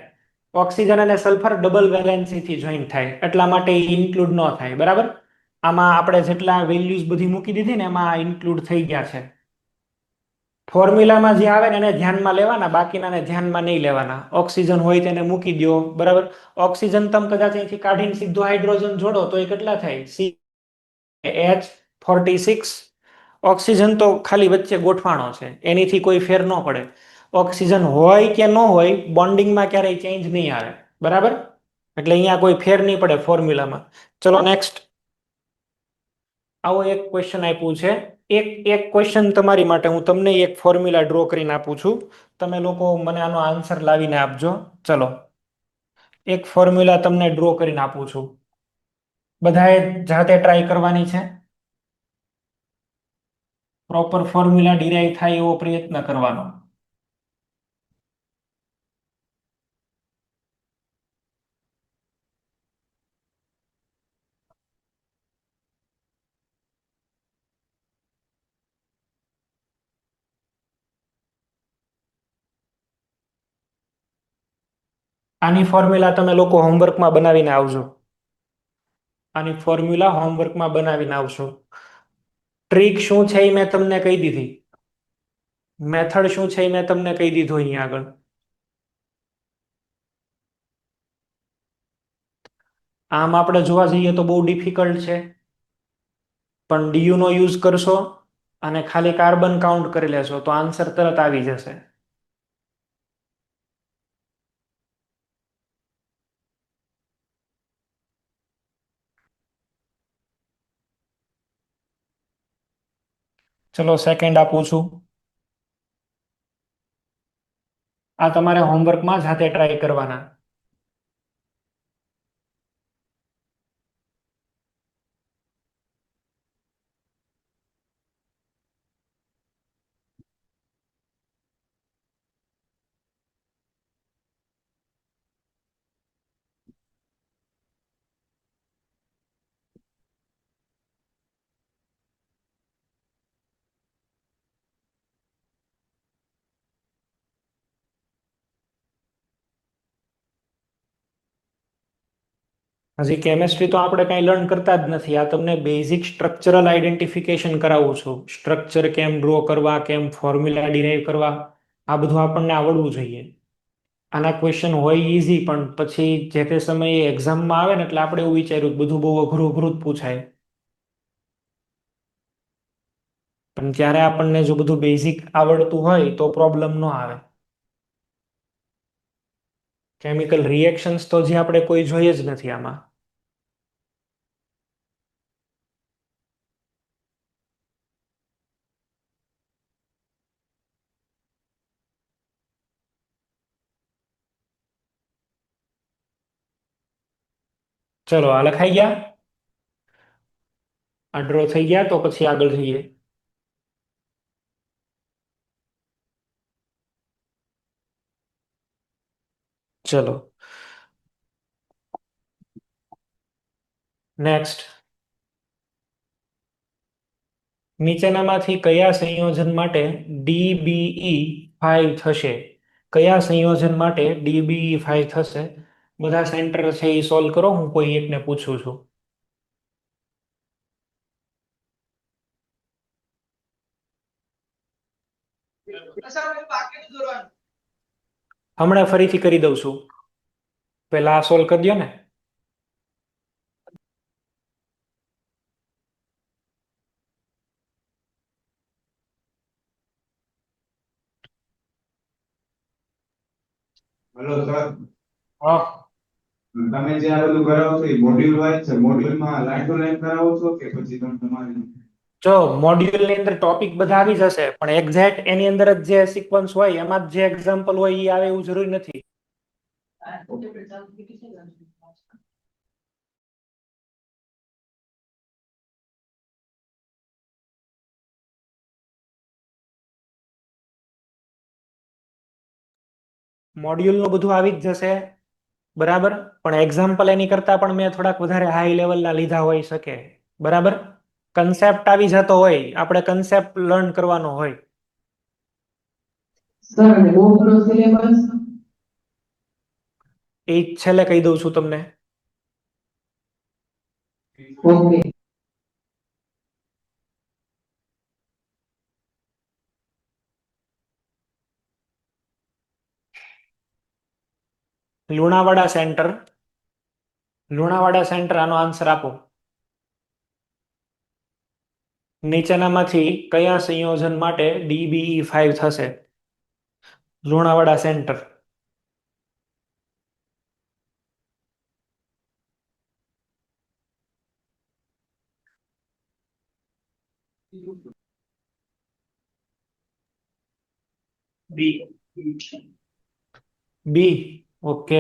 ઓક્સિજન અને સલ્ફર ડબલ વેલેન્સી થી જોઈન થાય એટલા માટે ઇન્ક્લુડ ન થાય. બરાબર? આમાં આપણે જેટલા વેલ્યુઝ બધી મૂકી દીધી ને એમાં ઇન્ક્લુડ થઈ ગયા છે. ફોર્મ્યુલામાં જે આવે ને એને ધ્યાનમાં લેવાના, બાકીનાને ધ્યાનમાં નહીં લેવાના. ઓક્સિજન હોય તેને મૂકી દો. બરાબર? ઓક્સિજન તમે કદાચ અહીંથી કાઢીને સીધો હાઇડ્રોજન જોડો તો એ કેટલા થાય? CH46. ઓક્સિજન તો ખાલી વચ્ચે ગોઠવાણો છે, એનીથી કોઈ ફેર ન પડે. ઓક્સિજન હોય કે ન હોય બોન્ડિંગમાં ક્યારેય ચેન્જ નહીં આવે. બરાબર? એટલે અહીંયા કોઈ ફેર નહીં પડે ફોર્મ્યુલામાં. ચલો નેક્સ્ટ. આવો એક ક્વેશ્ચન આપ્યું છે એક એક ક્વેશ્ચન તમારી માટે, હું તમને એક ફોર્મ્યુલા ડ્રો કરીને આપું છું, તમે લોકો મને આનો આન્સર લાવીને આપજો. ચલો, એક ફોર્મ્યુલા તમને ડ્રો કરીને આપું છું, બધાએ જાતે ટ્રાય કરવાની છે. પ્રોપર ફોર્મ્યુલા ડિરાઈવ થાય એવો પ્રયત્ન કરવાનો. આની ફોર્મ્યુલા તમે લોકો હોમવર્કમાં બનાવીને આવજો. આની ફોર્મ્યુલા હોમવર્કમાં બનાવીને આવશો. ટ્રીક શું છે એ મેં તમને કહી દીધી. મેથડ શું છે એ મેં તમને કહી દીધું અહીંયા આગળ. આમ આપણે જોવા જઈએ તો બહુ ડિફિકલ્ટ છે, પણ ડીયુ નો યુઝ કરશો અને ખાલી કાર્બન કાઉન્ટ કરી લેશો તો આન્સર તરત આવી જશે. ચલો સેકન્ડ આપું છું. આ તમારે હોમવર્કમાં જાતે ટ્રાય કરવાના. હજી કેમેસ્ટ્રી તો આપણે કઈ લર્ન કરતા જ નથી. આ તમને બેઝિક સ્ટ્રક્ચરલ આઈડેન્ટિફિકેશન કરાવું છું. સ્ટ્રક્ચર કેમ ડ્રો કરવા, કેમ ફોર્મ્યુલા ડિરાઈવ કરવા, આ બધું આપણને આવડવું જોઈએ. આના ક્વેશ્ચન હોય ઈઝી, પણ પછી જે તે સમયે એક્ઝામમાં આવે ને એટલે આપણે એવું વિચાર્યું કે બધું બહુ અઘરું અઘરું જ પૂછાય. પણ ત્યારે આપણને જો બધું બેઝિક આવડતું હોય તો પ્રોબ્લેમ ન આવે. કેમિકલ રિએક્શન્સ તો જે આપણે કોઈ જોઈએ જ નથી આમાં. ચલો આ લખાઈ ગયા, આ ડ્રો થઈ ગયા, તો પછી આગળ જઈએ. ચલો નેક્સ્ટ. નીચેનામાંથી કયા સંયોજન માટે DBE5 થશે? કયા સંયોજન માટે DBE5 થશે? બધા સેન્ટર છે એ સોલ્વ કરો, હું કોઈ એકને પૂછું છું. હમણાં ફરીથી કરી દઉં છું, પેલા આ સોલ્વ કરી દો ને. હેલો સર, હા, તમે જે આ બધું કરાવો છો એ મોડ્યુલ વાઇઝ છે? મોડ્યુલમાં લાઈન ટુ લાઈન કરાવો છો કે પછી તમે તમારી? જો મોડ્યુલ ની અંદર ટોપિક બધા આવી જશે, પણ એક્ઝેક્ટ એની અંદર જ જે સિક્વન્સ હોય એમાં જ જે એક્ઝામ્પલ હોય એ આવે એવું જરૂરી નથી. મોડ્યુલ નું બધું આવી જ જશે, બરાબર, પણ એક્ઝામ્પલ એની કરતા પણ મેં થોડાક વધારે હાઈ લેવલના લીધા હોઈ શકે. બરાબર, કન્સેપ્ટ આવી જતો હોય, આપણે કન્સેપ્ટ લર્ન કરવાનો હોય. સર અને ઓવરનો સિલેબસ એ છેલ્લે કહી દઉં છું તમને. ઓકે. લુણાવાડા સેન્ટર આનો આન્સર આપો. નીચેનામાંથી કયા સંયોજન માટે DBE5 થશે? લુણાવાડા સેન્ટર. બી. ઓકે.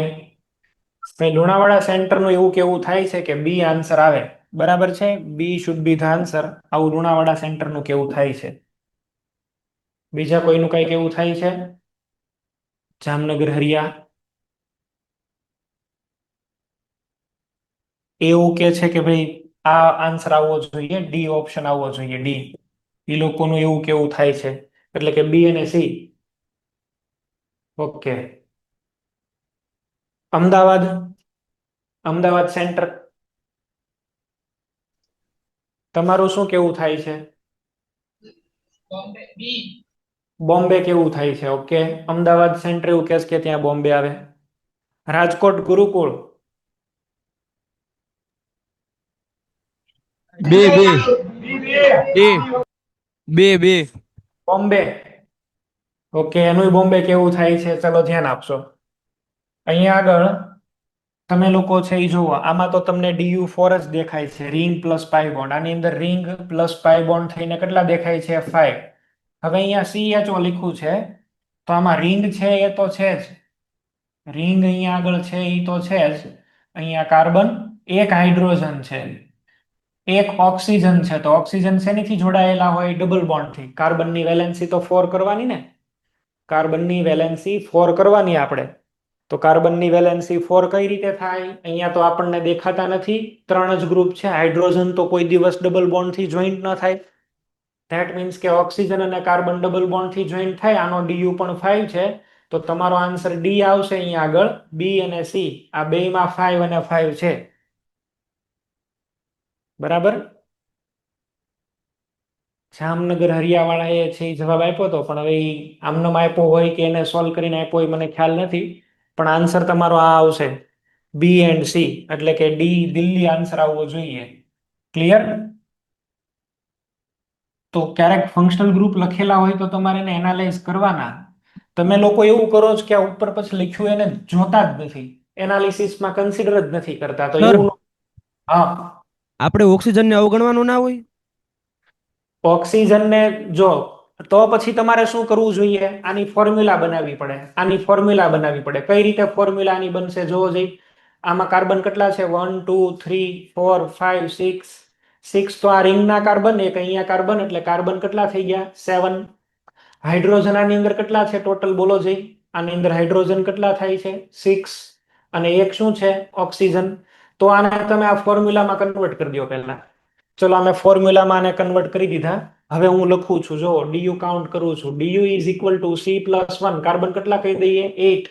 ભાઈ લુણાવાડા સેન્ટર નું એવું કેવું થાય છે કે બી આન્સર આવે. બરાબર છે, બી શુડ બી ધ આન્સર. આવું લુણાવાડા સેન્ટર નું કેવું થાય છે. બીજા કોઈનું કઈ કેવું થાય છે? જામનગર હરિયા એવું કે છે કે ભાઈ આ આન્સર આવવો જોઈએ, ડી ઓપ્શન આવવો જોઈએ, ડી. એ લોકોનું એવું કેવું થાય છે, એટલે કે બી અને C. Okay. Ahmedabad, Ahmedabad centre તમારું શું કેવું થાય છે? બોમ્બે કેવું થાય છે? ઓકે. અમદાવાદ સેન્ટર એવું કે છે કે ત્યાં બોમ્બે આવે. રાજકોટ ગુરુકુળ, બે બે બે બે બે બોમ્બે. ઓકે, એનું બોમ્બે કેવું થાય છે? ચલો ધ્યાન આપશો. અહીંયા આગળ તમે લોકો છે એ જુઓ, આમાં તો તમને DU4 જ દેખાય છે, રિંગ પ્લસ પાઈ બોન્ડ. આની અંદર રિંગ પ્લસ પાઈ બોન્ડ થઈને કેટલા દેખાય છે? 5. હવે અહીંયા CHO લખ્યું છે, તો આમાં રિંગ છે એ તો છે જ. રિંગ અહીંયા આગળ છે એ તો છે જ. અહીંયા કાર્બન, એક હાઇડ્રોજન છે, એક ઓક્સિજન છે. તો ઓક્સિજન શેનીથી જોડાયેલા હોય? ડબલ બોન્ડ થી. કાર્બનની વેલેન્સી તો 4 કરવાની ને, કાર્બનની વેલેન્સી 4 કરવાની આપણે. તો કાર્બનની વેલેન્સી 4 કઈ રીતે થાય? અહીંયા તો આપણને દેખાતા નથી, 3 જ ગ્રુપ છે. હાઇડ્રોજન તો કોઈ દિવસ ડબલ બોન્ડ થી જોઈન્ટ ન થાય. ધેટ મીન્સ કે ઓક્સિજન અને કાર્બન ડબલ બોન્ડ થી જોઈન્ટ થાય. આનો DU પણ 5 છે, તો તમારો આન્સર ડી આવશે. અહીંયા આગળ બી અને સી આ બેયમાં 5 અને 5 છે. બરાબર. જામનગર હરિયાવાળા એ છે એ જવાબ આપ્યો હતો, પણ હવે આમનો આપ્યો હોય કે એને સોલ્વ કરીને આપ્યો હોય મને ખ્યાલ નથી. પણ આન્સર તમારો આ આવશે, બી એન્ડ સી, એટલે કે ડી દિલ્હી આન્સર આવવો જોઈએ. ક્લિયર? તો ક્યારેક ફંક્શનલ ગ્રુપ લખેલા હોય તો તમારે એને એનાલાઇઝ કરવાના. તમે લોકો એવું કરો છો કે આ ઉપર પછી લખ્યું એને જોતા જ નથી, એનાલિસિસમાં કન્સિડર જ નથી કરતા. તો સર, એવું હા, આપણે ઓક્સિજન ને અવગણવાનું ના હોય? ઓક્સિજનને જો, તો પછી તમારે શું કરવું જોઈએ? આની ફોર્મ્યુલા બનાવવી પડે. આની ફોર્મ્યુલા બનાવવી પડે. કઈ રીતે ફોર્મ્યુલા આની બનશે જોવો જઈ. આમાં કાર્બન કેટલા છે? 1 2 3 4 5 6. 6 તો આ રિંગના કાર્બન, એક અહીંયા કાર્બન, એટલે કાર્બન કેટલા થઈ ગયા? 7. હાઇડ્રોજન આની અંદર કેટલા છે ટોટલ? બોલો જઈ. આની અંદર હાઇડ્રોજન કેટલા થાય છે? 6. અને એક શું છે? ઓક્સિજન. તો આને તમે આ ફોર્મ્યુલામાં કન્વર્ટ કરી દો પહેલા. ચલો અમે ફોર્મ્યુલામાં આને કન્વર્ટ કરી દીધા. હવે હું લખું છું, જો DU કાઉન્ટ કરું છું. DU is equal to C+1. Carbon કેટલા કહી દઈએ? 8.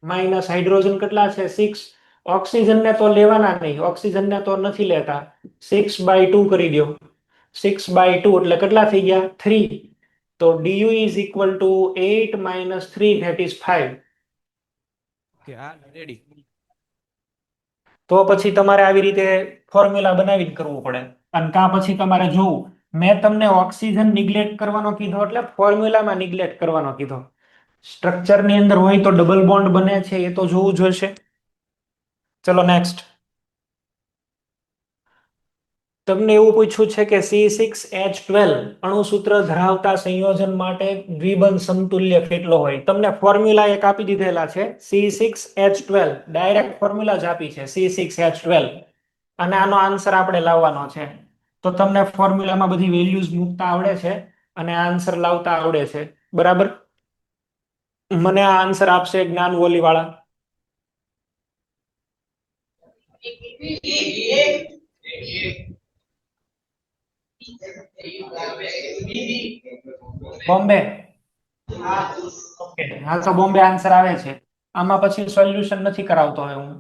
માઇનસ હાઇડ્રોજન કેટલા છે? 6. ઓક્સિજનને તો લેવાના નહીં, ઓક્સિજનને તો નથી લેતા. 6/2 કરી દો. 6/2 એટલે કેટલા થઈ ગયા? 3. તો DU is equal two 8 - 3, that is 5. કે હા, રેડી. તો પછી તમારે આવી રીતે ફોર્મ્યુલા બનાવી કરવું પડે. અને કાં પછી તમારે જોવું, મેં તમને ઓક્સિજન નિગ્લેક્ટ કરવાનો કીધો એટલે ફોર્મ્યુલામાં નિગ્લેક્ટ કરવાનો કીધો. સ્ટ્રક્ચરની અંદર હોય તો ડબલ બોન્ડ બને છે એ તો જોવું જોઈશે. ચલો નેક્સ્ટ. તમને એવું પૂછ્યું છે કે C6H12 અણુસૂત્ર ધરાવતા સંયોજન માટે દ્વિબંધ સમતુલ્ય કેટલો હોય? તમને ફોર્મ્યુલા એક આપી દીધેલા છે, C6H12. ડાયરેક્ટ ફોર્મ્યુલા જ આપી છે, C6H12. અને આનો આન્સર આપણે લાવવાનો છે. તો તમને ફોર્મ્યુલામાં બધી વેલ્યુઝ મૂકતા આવડે છે અને આન્સર લાવતા આવડે છે. બરાબર. મને આ આન્સર આપશે જ્ઞાનવોલી વાળા. બોમ્બે. ઓકે, હા તો બોમ્બે આન્સર આવે છે. આમાં પછી સોલ્યુશન નથી કરાવતો હવે હું.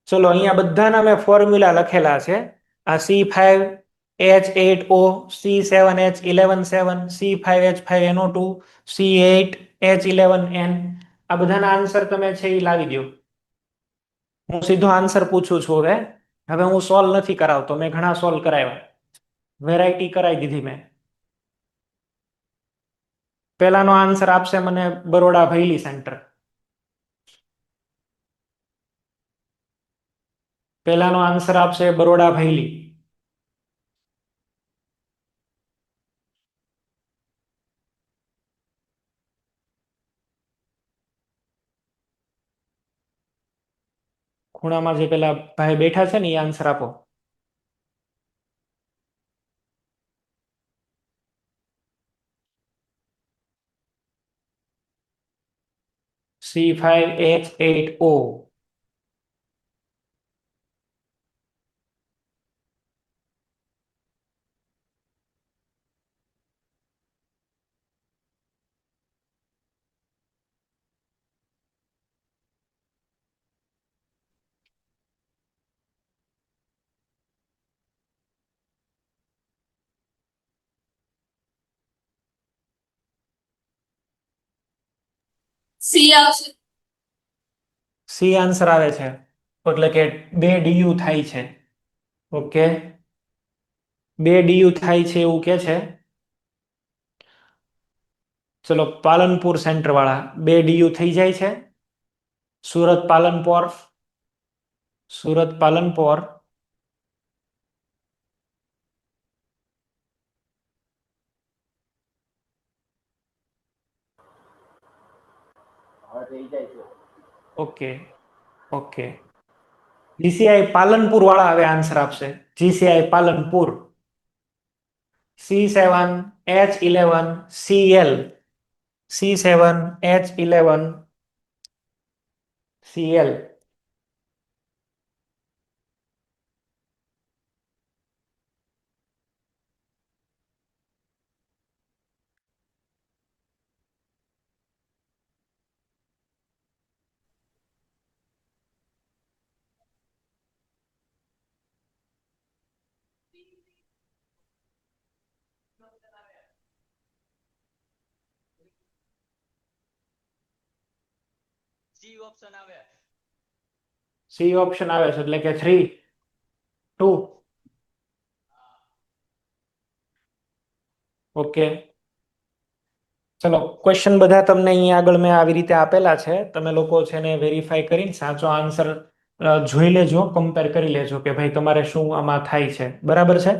ચલો અહીંયા બધાના મેં ફોર્મ્યુલા લખેલા છે. આ C5H8O, C7H11 C5H5NO2, C8H11N. આ બધાના આન્સર તમે છે એ લાવી દો. હું સીધો આન્સર પૂછું છું. હવે હવે હું સોલ્વ નથી કરાવતો, મેં ઘણા સોલ્વ કરાવ્યા, વેરાયટી કરાવી દીધી મેં. પહેલાનો આન્સર આપશે મને બરોડા ભૈલી સેન્ટર. પહેલાનો આન્સર આપશે બરોડા ભૈલી. ખૂણામાં જે પેલા ભાઈ બેઠા છે ને એ આન્સર આપો. C5H8O. સી આવશે. સી આન્સર આવે છે એટલે કે 2 ડીયુ થાય છે. ઓકે, 2 ડીયુ થાય છે એવું કે છે. ચલો પાલનપુર સેન્ટર વાળા 2 ડીયુ થઈ જાય છે. Surat Palanpur, Surat Palanpur. Okay okay, GCI Palanpur વાળા હવે આન્સર આપશે. GCI Palanpur. C7H11Cl. C7H11Cl. C option આવે છે એટલે કે 3, 2. ઓકે, ચલો ક્વેશ્ચન બધા તમને અહીંયા આગળ મેં આવી રીતે આપેલા છે. તમે લોકો છે ને વેરીફાઈ કરીને સાચો આન્સર જોઈ લેજો, કમ્પેર કરી લેજો કે ભાઈ તમારે શું આમાં થાય છે. બરાબર છે.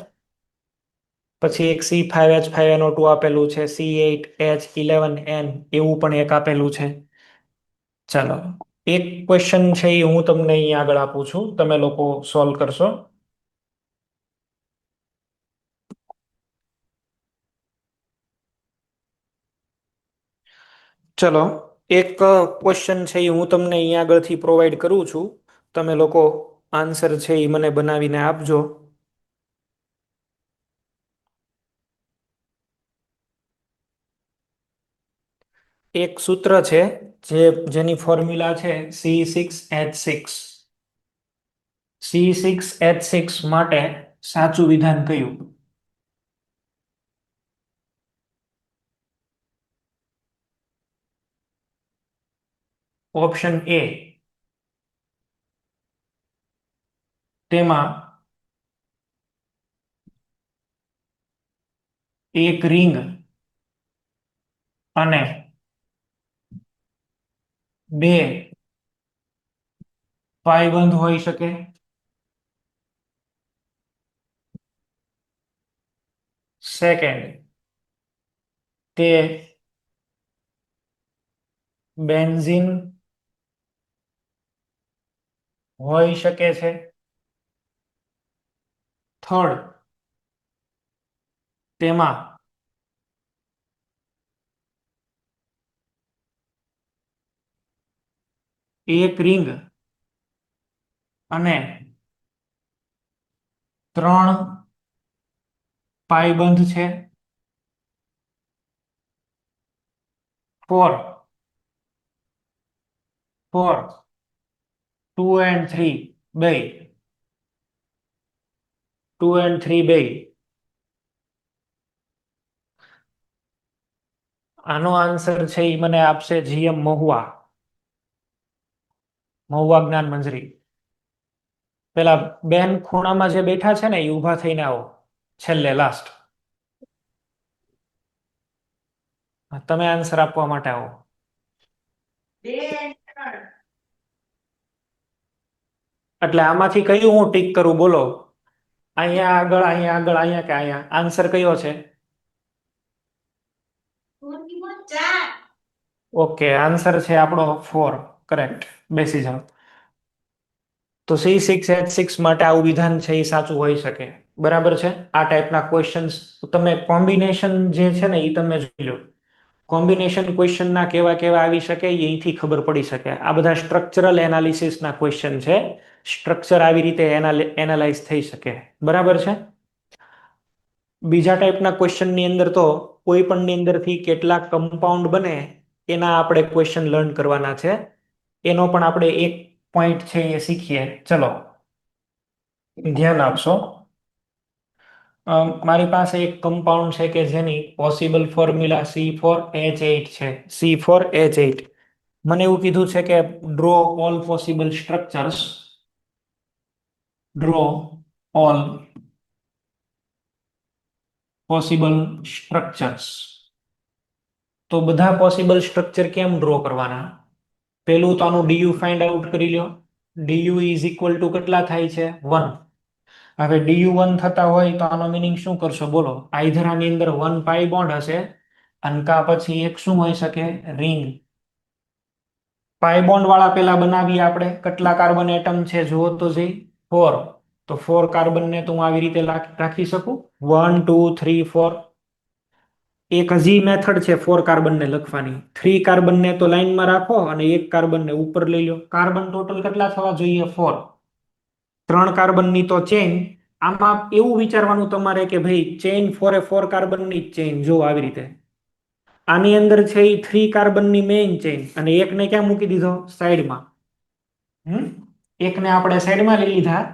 પછી એક C5H5NO2 આપેલું છે, C8H11N એવું પણ એક આપેલું છે. ચાલો, એક ક્વેશ્ચન છે એ હું તમને અહીંયા આગળ આપું છું, તમે લોકો સોલ્વ કરશો. ચલો, એક ક્વેશ્ચન છે એ હું તમને અહીંયા આગળથી પ્રોવાઈડ કરું છું. તમે લોકો આન્સર છે એ મને બનાવીને આપજો. એક સૂત્ર છે જેની ફોર્મ્યુલા છે C6H6. C6H6 માટે સાચું વિધાન કયું? ઓપ્શન એ, તેમાં એક રિંગ અને 2 પાયબંધ હોઈ શકે. સેકન્ડ, તે બેન્ઝીન હોઈ શકે છે. થર્ડ, તેમાં એક રિંગ અને 3 પાયબંધ છે. 4, 2 and 3 બે, 2 and 3 બે. આનો આન્સર છે એ મને આપશે GM મહુવા, મહુવા જ્ઞાન મંજરી. પેલા બેન ખૂણામાં જે બેઠા છે ને એ ઊભા થઈને આવો, છેલ્લે લાસ્ટ. તમે આન્સર આપવા માટે આવો. એટલે આમાંથી કયું હું ટીક કરું બોલો? અહીંયા આગળ, અહીંયા આગળ, અહીંયા કે અહીંયા? આન્સર કયો છે? ઓકે, આન્સર છે આપણો 4. કરેક્ટ. બેસી જાઓ. તો C6H6 માટે આવું વિધાન છે એ સાચું હોઈ શકે. બરાબર છે. આ ટાઈપના ક્વેશ્ચન્સ તમે કોમ્બિનેશન જે છે ને એ તમે જોઈ લો. કોમ્બિનેશન ક્વેશ્ચન ના કેવા કેવા આવી શકે એ અહીંથી ખબર પડી શકે. આ બધા સ્ટ્રક્ચરલ એનાલિસિસ ના ક્વેશ્ચન છે. સ્ટ્રક્ચર આવી રીતે એનાલાઇઝ થઈ શકે. બરાબર છે. બીજા ટાઈપના ક્વેશ્ચનની અંદર તો કોઈ પણની અંદરથી કેટલા કમ્પાઉન્ડ બને એના આપણે ક્વેશ્ચન લર્ન કરવાના છે. એનો પણ આપણે એક પોઈન્ટ છે એ શીખીએ. ચલો ધ્યાન આપશો. મારી પાસે એક કમ્પાઉન્ડ છે કે જેની પોસિબલ ફોર્મ્યુલા C4H8 છે. C4H8. મને એવું કીધું છે કે draw all possible structures. Draw all possible structures. તો બધા પોસિબલ સ્ટ્રક્ચર કેમ ડ્રો કરવાના? પેલું તો આનું ડીયુ ફાઇન્ડ આઉટ કરી લો. ડીયુ ઇઝ ઇક્વલ ટુ કેટલા થાય છે? 1. હવે ડીયુ 1 થતા હોય તો આનો મિનિંગ શું કરશો બોલો? આઈધર આની અંદર 1 પાઈ બોન્ડ હશે અને કા પછી એક શું હોઈ શકે? રિંગ. પાઈ બોન્ડ વાળા પેલા બનાવીએ આપણે. કેટલા કાર્બન એટમ છે જુઓ તો જઈ. 4. તો 4 કાર્બન ને તો હું આવી રીતે રાખી શકું 1 2 3 4. એક હજી મેથડ છે 4 કાર્બન ને લખવાની. 3 કાર્બન ને તો લાઈનમાં રાખો અને એક કાર્બન ને ઉપર લઈ લો. કાર્બન ટોટલ કેટલા થવા જોઈએ? 4. 3 કાર્બનની તો ચેઇન. આમાં એવું વિચારવાનું તમારે કે ભાઈ ચેઇન 4 એ 4 કાર્બનની જ ચેઇન. જો આવી રીતે આની અંદર છે એ 3 કાર્બનની મેઇન ચેઇન અને એકને ક્યાં મૂકી દીધો? સાઈડમાં. એકને આપણે સાઈડમાં લઈ લીધા.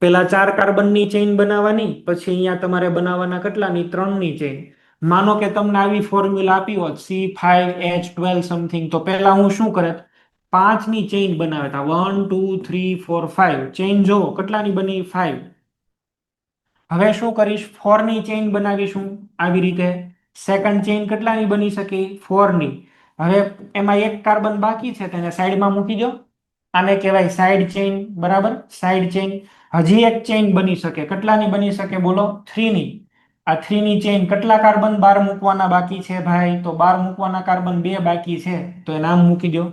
પેલા 4 કાર્બનની ચેઇન બનાવવાની, પછી અહીંયા તમારે બનાવવાના કેટલાની? 3ની ચેઇન. માનો કે તમને આવી ફોર્મ્યુલા આપી હોત C5H12 સમથિંગ, તો પહેલા હું શું કરે? 5ની ચેઇન બનાવે. 1 2 3 4 5 ચેઇન જો કેટલાની બની? 5. હવે શું કરીશ? 4ની ચેઇન બનાવીશું આવી રીતે. સેકન્ડ ચેઇન કેટલાની બની શકે? 4ની. હવે એમાં એક કાર્બન બાકી છે તેને સાઈડમાં મૂકી દો. આને કહેવાય સાઈડ ચેઇન. બરાબર, સાઈડ ચેઇન. હજી એક ચેઇન બની શકે. કેટલાની બની શકે બોલો? 3ની. આ 3ની ચેઇન કેટલા કાર્બન બાર મૂકવાના બાકી છે ભાઈ? તો બાર મૂકવાના કાર્બન 2 બાકી છે તો એ નામ મૂકી દો.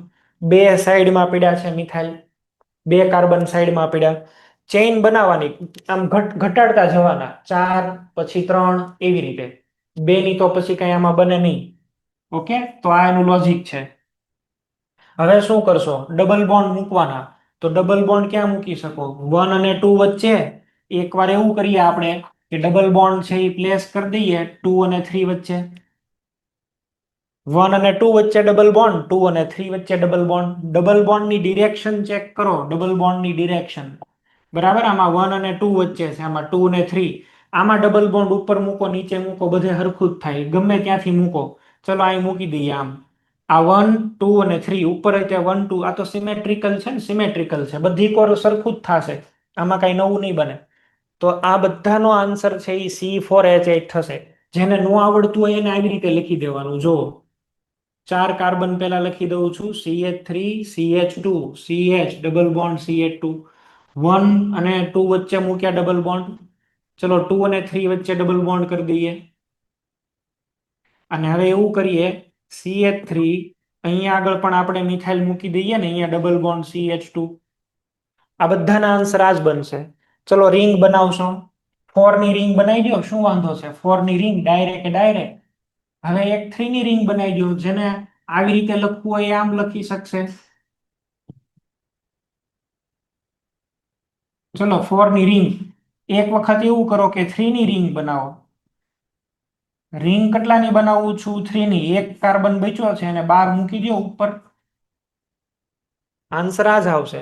2 સાઈડમાં પડ્યા છે મિથાઇલ. 2 કાર્બન સાઈડમાં પડ્યા. ચેઇન બનાવવાની આમ ઘટાડતા જવાના. 4 પછી 3 એવી રીતે. 2 ની તો પછી કઈ આમાં બને નહીં. ઓકે, તો આ એનું લોજિક છે. હવે શું કરશો? ડબલ બોન્ડ મૂકવાના. તો ડબલ બોન્ડ ક્યાં મૂકી શકો? 1 અને 2 વચ્ચે. એકવાર એવું કરીએ આપણે કે ડબલ બોન્ડ છે એ પ્લેસ કરી દઈએ 2 અને 3 વચ્ચે. 1 અને 2 વચ્ચે ડબલ બોન્ડ, 2 અને 3 વચ્ચે ડબલ બોન્ડ. ડબલ બોન્ડની ડિરેક્શન ચેક કરો. ડબલ બોન્ડની ડિરેક્શન. બરાબર, આમાં 1 અને 2 વચ્ચે છે, આમાં 2 અને 3. આમાં ડબલ બોન્ડ ઉપર મૂકો, નીચે મૂકો, બધે હરખું જ થાય. ગમે ત્યાંથી મૂકો. ચલો અહીં મૂકી દઈએ. આમ આ 1 2 અને 3 ઉપર ત્યાં 1 2. આ તો સિમેટ્રિકલ છે ને? સિમેટ્રિકલ છે. બધી કોર સરખું જ થશે. આમાં કઈ નવું નહીં બને. તો આ બધાનો આન્સર છે એ C4H8 થશે. જેને ન આવડતું હોય એને આવી રીતે લખી દેવાનું. જો 4 કાર્બન પહેલા લખી દઉં છું. CH3 CH2 CH double bond CH2. 1 અને 2 વચ્ચે મૂક્યા ડબલ બોન્ડ. ચલો 2 અને 3 વચ્ચે ડબલ બોન્ડ કરી દઈએ. અને હવે એવું કરીએ CH3 અહીંયા આગળ પણ આપણે મિથાઇલ મૂકી દઈએ ને, અહીંયા ડબલ બોન્ડ CH2. આ બધાના આન્સર આ જ બનશે. ચલો રિંગ બનાવશો. 4ની રિંગ બનાવી દો. શું વાંધો છે? 4ની રિંગ ડાયરેક્ટ. હવે એક 3ની રિંગ બનાવી દો. જેને આવી રીતે લખવું હોય એ આમ લખી શકશે. ચલો 4ની રિંગ. એક વખત એવું કરો કે 3ની રિંગ બનાવો. રિંગ કેટલાની બનાવું છું? 3ની. એક કાર્બન બચ્યો છે અને 12 મૂકી દો ઉપર. આન્સર આ જ આવશે.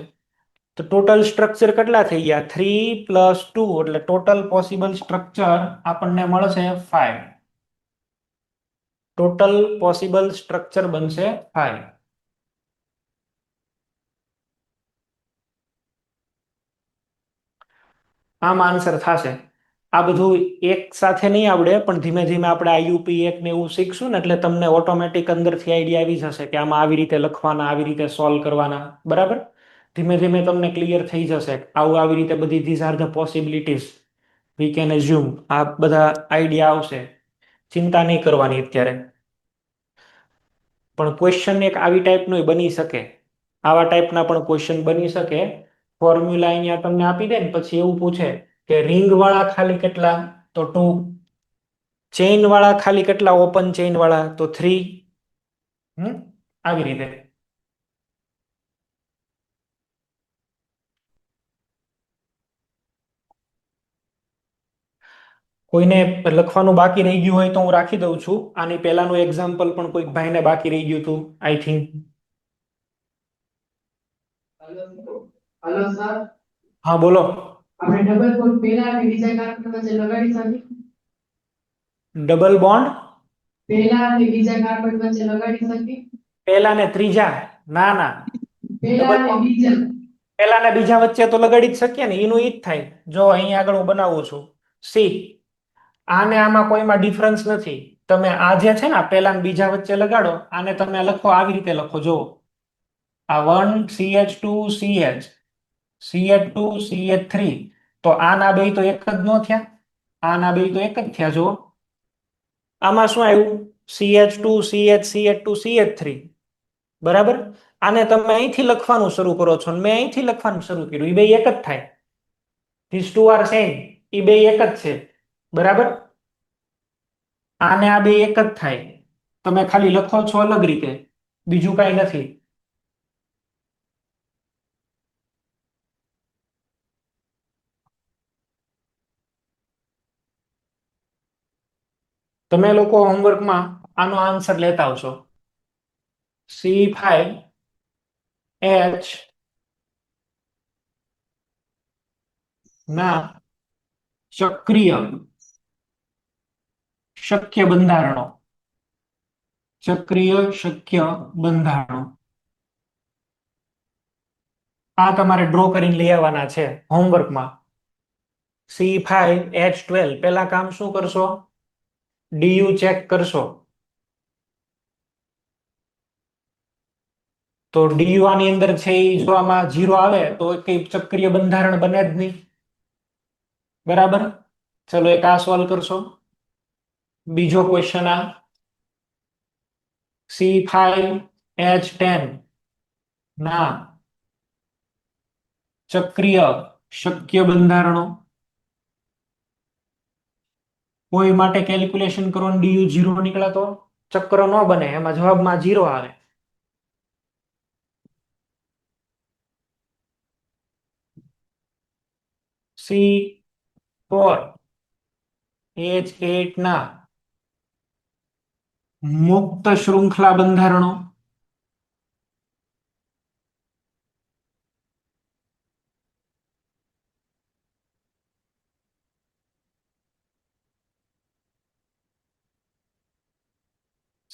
તો ટોટલ સ્ટ્રક્ચર કેટલા થઈ ગયા? 3 + 2 એટલે ટોટલ પોસિબલ સ્ટ્રક્ચર આપણને મળશે 5. ટોટલ પોસિબલ સ્ટ્રક્ચર બનશે 5. આમ આન્સર થશે. આ બધું એક સાથે નહીં આવડે, પણ ધીમે ધીમે આપણે IUP 1 ને એવું શીખશું ને એટલે તમને ઓટોમેટિક અંદરથી આઈડિયા આવી જશે કે આમાં આવી રીતે લખવાના, આવી રીતે સોલ્વ કરવાના. બરાબર, ધીમે ધીમે તમને ક્લિયર થઈ જશે. આવી રીતે બધી these are the possibilities we can assume. આ બધા આઈડિયા આવશે. ચિંતા નહીં કરવાની અત્યારે. પણ ક્વેશ્ચન એક આવી ટાઈપનો બની શકે. આવા ટાઈપના પણ ક્વેશ્ચન બની શકે. ફોર્મ્યુલા અહીંયા તમને આપી દે ને પછી એવું પૂછે કે રિંગ વાળા ખાલી કેટલા, તો 2, ચેઇન વાળા ખાલી કેટલા, ઓપન ચેઇન વાળા તો 3. આવી રીતે. કોઈને લખવાનું બાકી રહી ગયું હોય તો હું રાખી દઉં છું. આની પહેલાનું એક્ઝામ્પલ પણ કોઈક ભાઈને બાકી રહી ગયું હતું આઈ થિંક. હલો સર, હા બોલો. આપણે ડબલ બોન્ડ પહેલા અને બીજા કાર્બન વચ્ચે લગાડી શકીએ? ડબલ બોન્ડ પહેલા અને બીજા કાર્બન વચ્ચે લગાડી શકીએ? પહેલા ને ત્રીજા? ના ના, પહેલા ડબલ અને બોન્ડ બીજા. પહેલા ને બીજા વચ્ચે તો લગાડી જ શકીએ ને, એનું ઈ જ થાય. જો અહીંયા આગળ હું બનાવું છું સી, આને આમાં કોઈમાં ડિફરન્સ નથી. તમે આ જે છે ને પહેલા ને બીજા વચ્ચે લગાડો, આને તમે લખો આવી રીતે લખો. જો આ 1 CH2 CH, CH2 CH3, તો આના બે તો એક જ નો થયા, આના બે તો એક જ થયા. જો આમાં શું આવ્યું? CH2 CH CH2 CH3, બરાબર. આને તમે અહીંથી લખવાનું શરૂ કરો છો, મેં અહીંથી લખવાનું શરૂ કર્યું, એ બે એક જ થાય. ધીસ ટુ આર સેમ, એ બે એક જ છે, બરાબર. આને આ બે એક જ થાય. તમે ખાલી લખો છો અલગ રીતે, બીજું કઈ નથી. તમે લોકો હોમવર્કમાં આનો આન્સર લેતા આવશો. C5H ના ચક્રીય શક્ય બંધારણો, ચક્રીય શક્ય બંધારણો આ તમારે ડ્રો કરીને લઈ આવવાના છે હોમવર્કમાં. C5H12 પેલા કામ શું કરશો? DU ચેક કરશો. તો DU આની અંદર છે એ જો આમાં 0 આવે તો કઈ ચક્રીય બંધારણ બને જ નહીં, બરાબર. ચલો એક આ સોલ્વ કરશો. બીજો ક્વેશ્ચન આ C5H10 ના ચક્રીય શક્ય બંધારણો. કોઈ માટે કેલ્ક્યુલેશન કરો ને DU 0 નીકળે તો ચક્ર ન બને, એમાં જવાબમાં 0 આવે. C4H8 ના મુક્ત શૃંખલા બંધારણો.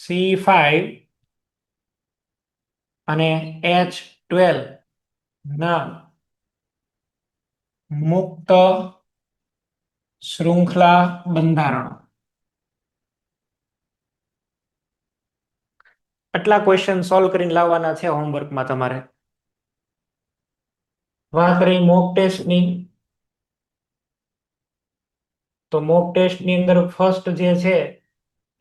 C5 અને H12 ના મુક્ત શૃંખલા બંધારણો. આટલા ક્વેશ્ચન સોલ્વ કરીને લાવવાના છે હોમવર્કમાં તમારે. વાત રહી મોક ટેસ્ટની, તો મોક ટેસ્ટની અંદર ફર્સ્ટ જે છે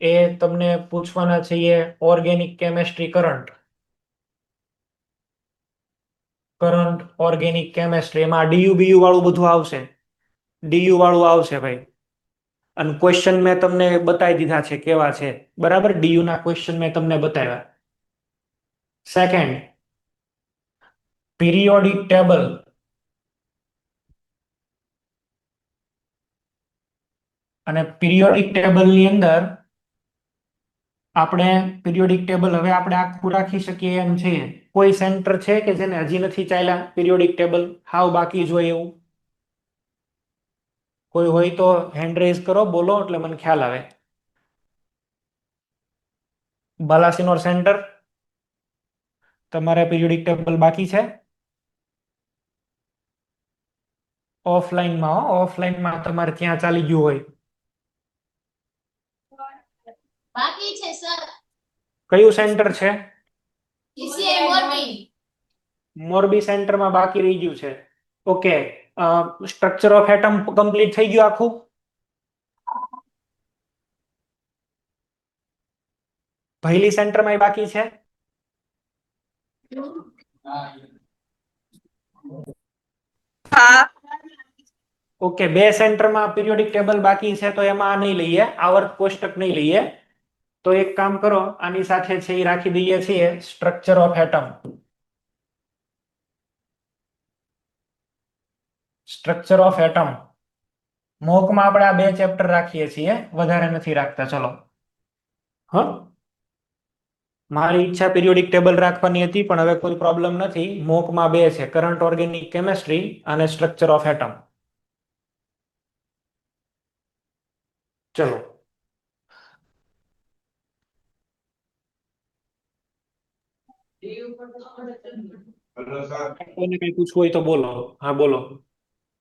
એ તમને પૂછવાના છે એ organic chemistry current, organic chemistry. એમાં DU BU વાળું બધું આવશે, DU વાળું આવશે ભાઈ. અને ક્વેશ્ચન મેં તમને બતાવી દીધા છે કેવા છે, બરાબર. DU ના ક્વેશ્ચન મેં તમને બતાવ્યા. Second, periodic table. અને પીરિયોડિક ટેબલની અંદર આપણે પીરિયોડિક ટેબલ હવે આપણે આખું રાખી શકીએ એમ છે. કોઈ સેન્ટર છે કે જેને હજી નથી ચાલ્યા પીરિયોડિક ટેબલ, હાવ બાકી જ હોય એવું? કોઈ હોય તો હેન્ડ રેઝ કરો, બોલો એટલે મને ખ્યાલ આવે. બાલાસિનોર સેન્ટર, તમારે પીરિયોડિક ટેબલ બાકી છે? ઓફલાઈનમાં, ઓફલાઈનમાં તમારે ત્યાં ચાલી ગયું હોય. બાકી છે સર. કયું સેન્ટર છે? DCI મોરબી. મોરબી સેન્ટરમાં બાકી રહી ગયું છે. Okay, structure of atom complete થઈ ગયું આખું? પહેલી સેન્ટરમાં બાકી છે? હા. ઓકે, બે સેન્ટરમાં પિરિયોડિક ટેબલ બાકી છે તો એમાં આ નહીં લઈએ, આવર્ત કોષ્ટક નહીં લઈએ. તો એક કામ કરો, આની સાથે છે એ રાખી દઈએ છીએ structure of atom. Structure of atom મોકમાં આપણે આ બે ચેપ્ટર રાખીએ છીએ, વધારે નથી રાખતા. ચલો હ, મારી ઈચ્છા પિરિયોડિક ટેબલ રાખવાની હતી પણ હવે કોઈ પ્રોબ્લેમ નથી. મોકમાં બે છે, કરંટ ઓર્ગેનિક કેમેસ્ટ્રી અને સ્ટ્રક્ચર ઓફ એટમ. ચલો હેલો સર, કોઈને કઈ પૂછવું હોય તો બોલો. હા બોલો.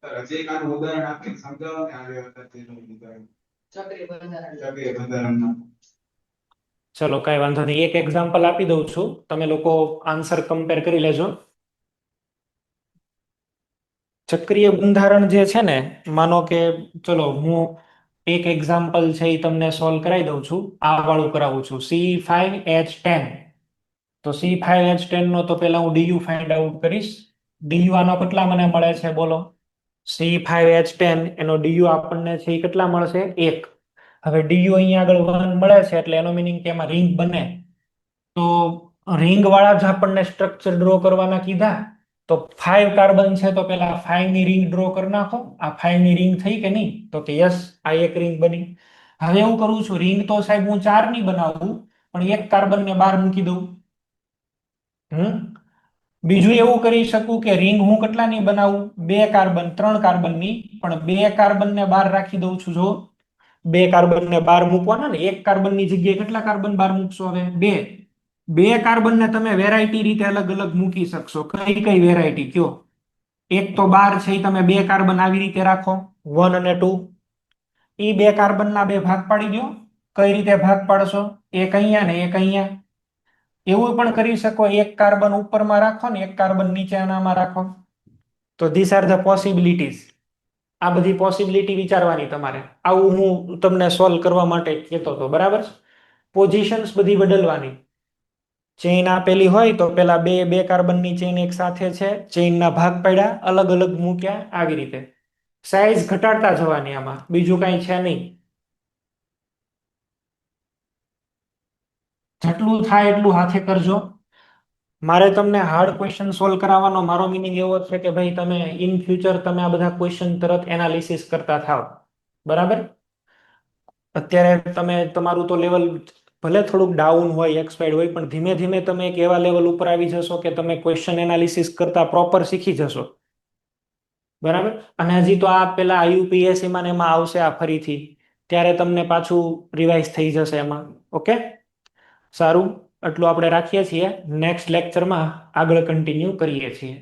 સર હજી એક આનું ઉદાહરણ આપીને સમજાવો ને આ વખતેનું ઉદાહરણ. ચક્રીય બંધારણનું. ચલો કઈ વાંધો નહીં, એક એક્ઝામ્પલ આપી દઉં છું, તમે લોકો આન્સર કમ્પેર કરી લેજો. ચક્રીય બંધારણ જે છે ને, માનો કે ચલો હું એક એક્ઝામ્પલ છે એ તમને સોલ્વ કરાવી દઉં છું. આ વાળું કરાવું છું, C5H10. તો C5H10 નો તો પેલા હું DU ફાઇન્ડ આઉટ કરીશ. DU આનો કેટલા મને મળે છે બોલો? C5H10 એનો DU આપણને છે એ કેટલા મળશે? 1. હવે DU અહીંયા આગળ 1 મળે છે એટલે એનો મિનિંગ કે એમાં રિંગ બને. તો રિંગ વાળા જ આપણને સ્ટ્રક્ચર ડ્રો કરવાના કીધા. તો 5 કાર્બન છે તો પેલા 5 ની રિંગ ડ્રો કરી નાખો. આ 5 ની રિંગ થઈ કે નહીં? તો કે યસ, આ એક રિંગ બની. હવે એવું કરું છું, રિંગ તો સાહેબ હું 4 ની બનાવું પણ એક કાર્બન ને બહાર મૂકી દઉં. બીજું એવું કરી શકું કે રિંગ હું કેટલાની બનાવું? 2 કાર્બન 3 કાર્બનની, પણ 2 કાર્બન ને બહાર રાખી દઉં છું. જો 2 કાર્બન ને બહાર મૂકવાના ને, એક કાર્બનની જગ્યાએ કેટલા કાર્બન બહાર મૂકશો? હવે 2. 2 કાર્બન ને તમે વેરાયટી રીતે અલગ અલગ મૂકી શકશો. કઈ કઈ વેરાયટી કયો? એક તો 12 છે એ તમે 2 કાર્બન આવી રીતે રાખો, 1 અને 2. એ 2 કાર્બનના 2 ભાગ પાડી દો. કઈ રીતે ભાગ પાડશો? એક અહીંયા ને એક અહીંયા. એવું પણ કરી શકો, એક કાર્બન ઉપરમાં રાખો ને એક કાર્બન નીચે આનામાં રાખો. તો ધીસ આર ધ પોસિબિલિટીઝ. આ બધી પોસિબિલિટી વિચારવાની તમારે. આવું હું તમને સોલ્વ કરવા માટે કહેતો હતો, બરાબર? પોઝિશન્સ બધી બદલવાની. ચેઇન આપેલી હોય તો પેલા બે કાર્બનની ચેઇન એક સાથે છે, ચેઇનના ભાગ પાડ્યા, અલગ અલગ મૂક્યા, આવી રીતે સાઈઝ ઘટાડતા જવાની. આમાં બીજું કઈ છે નહીં. જેટલું થાય એટલું હાથે કરજો. મારે તમને હાર્ડ ક્વેશ્ચન સોલ્વ કરાવવાનો મારો મિનિંગ એવો છે કે ભાઈ તમે ઇન ફ્યુચર તમે આ બધા ક્વેશ્ચન તરત એનાલિસિસ કરતા થાવ, બરાબર? અત્યારે તમે તમારું તો લેવલ ભલે થોડુંક ડાઉન હોય, એક્સપાયર્ડ હોય, પણ ધીમે ધીમે તમે એક એવા લેવલ ઉપર આવી જશો કે તમે ક્વેશ્ચન એનાલિસિસ કરતા પ્રોપર શીખી જશો, બરાબર? અને હજી તો આ પેલા IUPAC માં ને એમાં આવશે આ ફરીથી, ત્યારે તમને પાછું રિવાઇઝ થઈ જશે એમાં. ઓકે, સારું, એટલું આપણે રાખીએ છીએ. નેક્સ્ટ લેક્ચરમાં આગળ કન્ટિન્યુ કરીએ છીએ.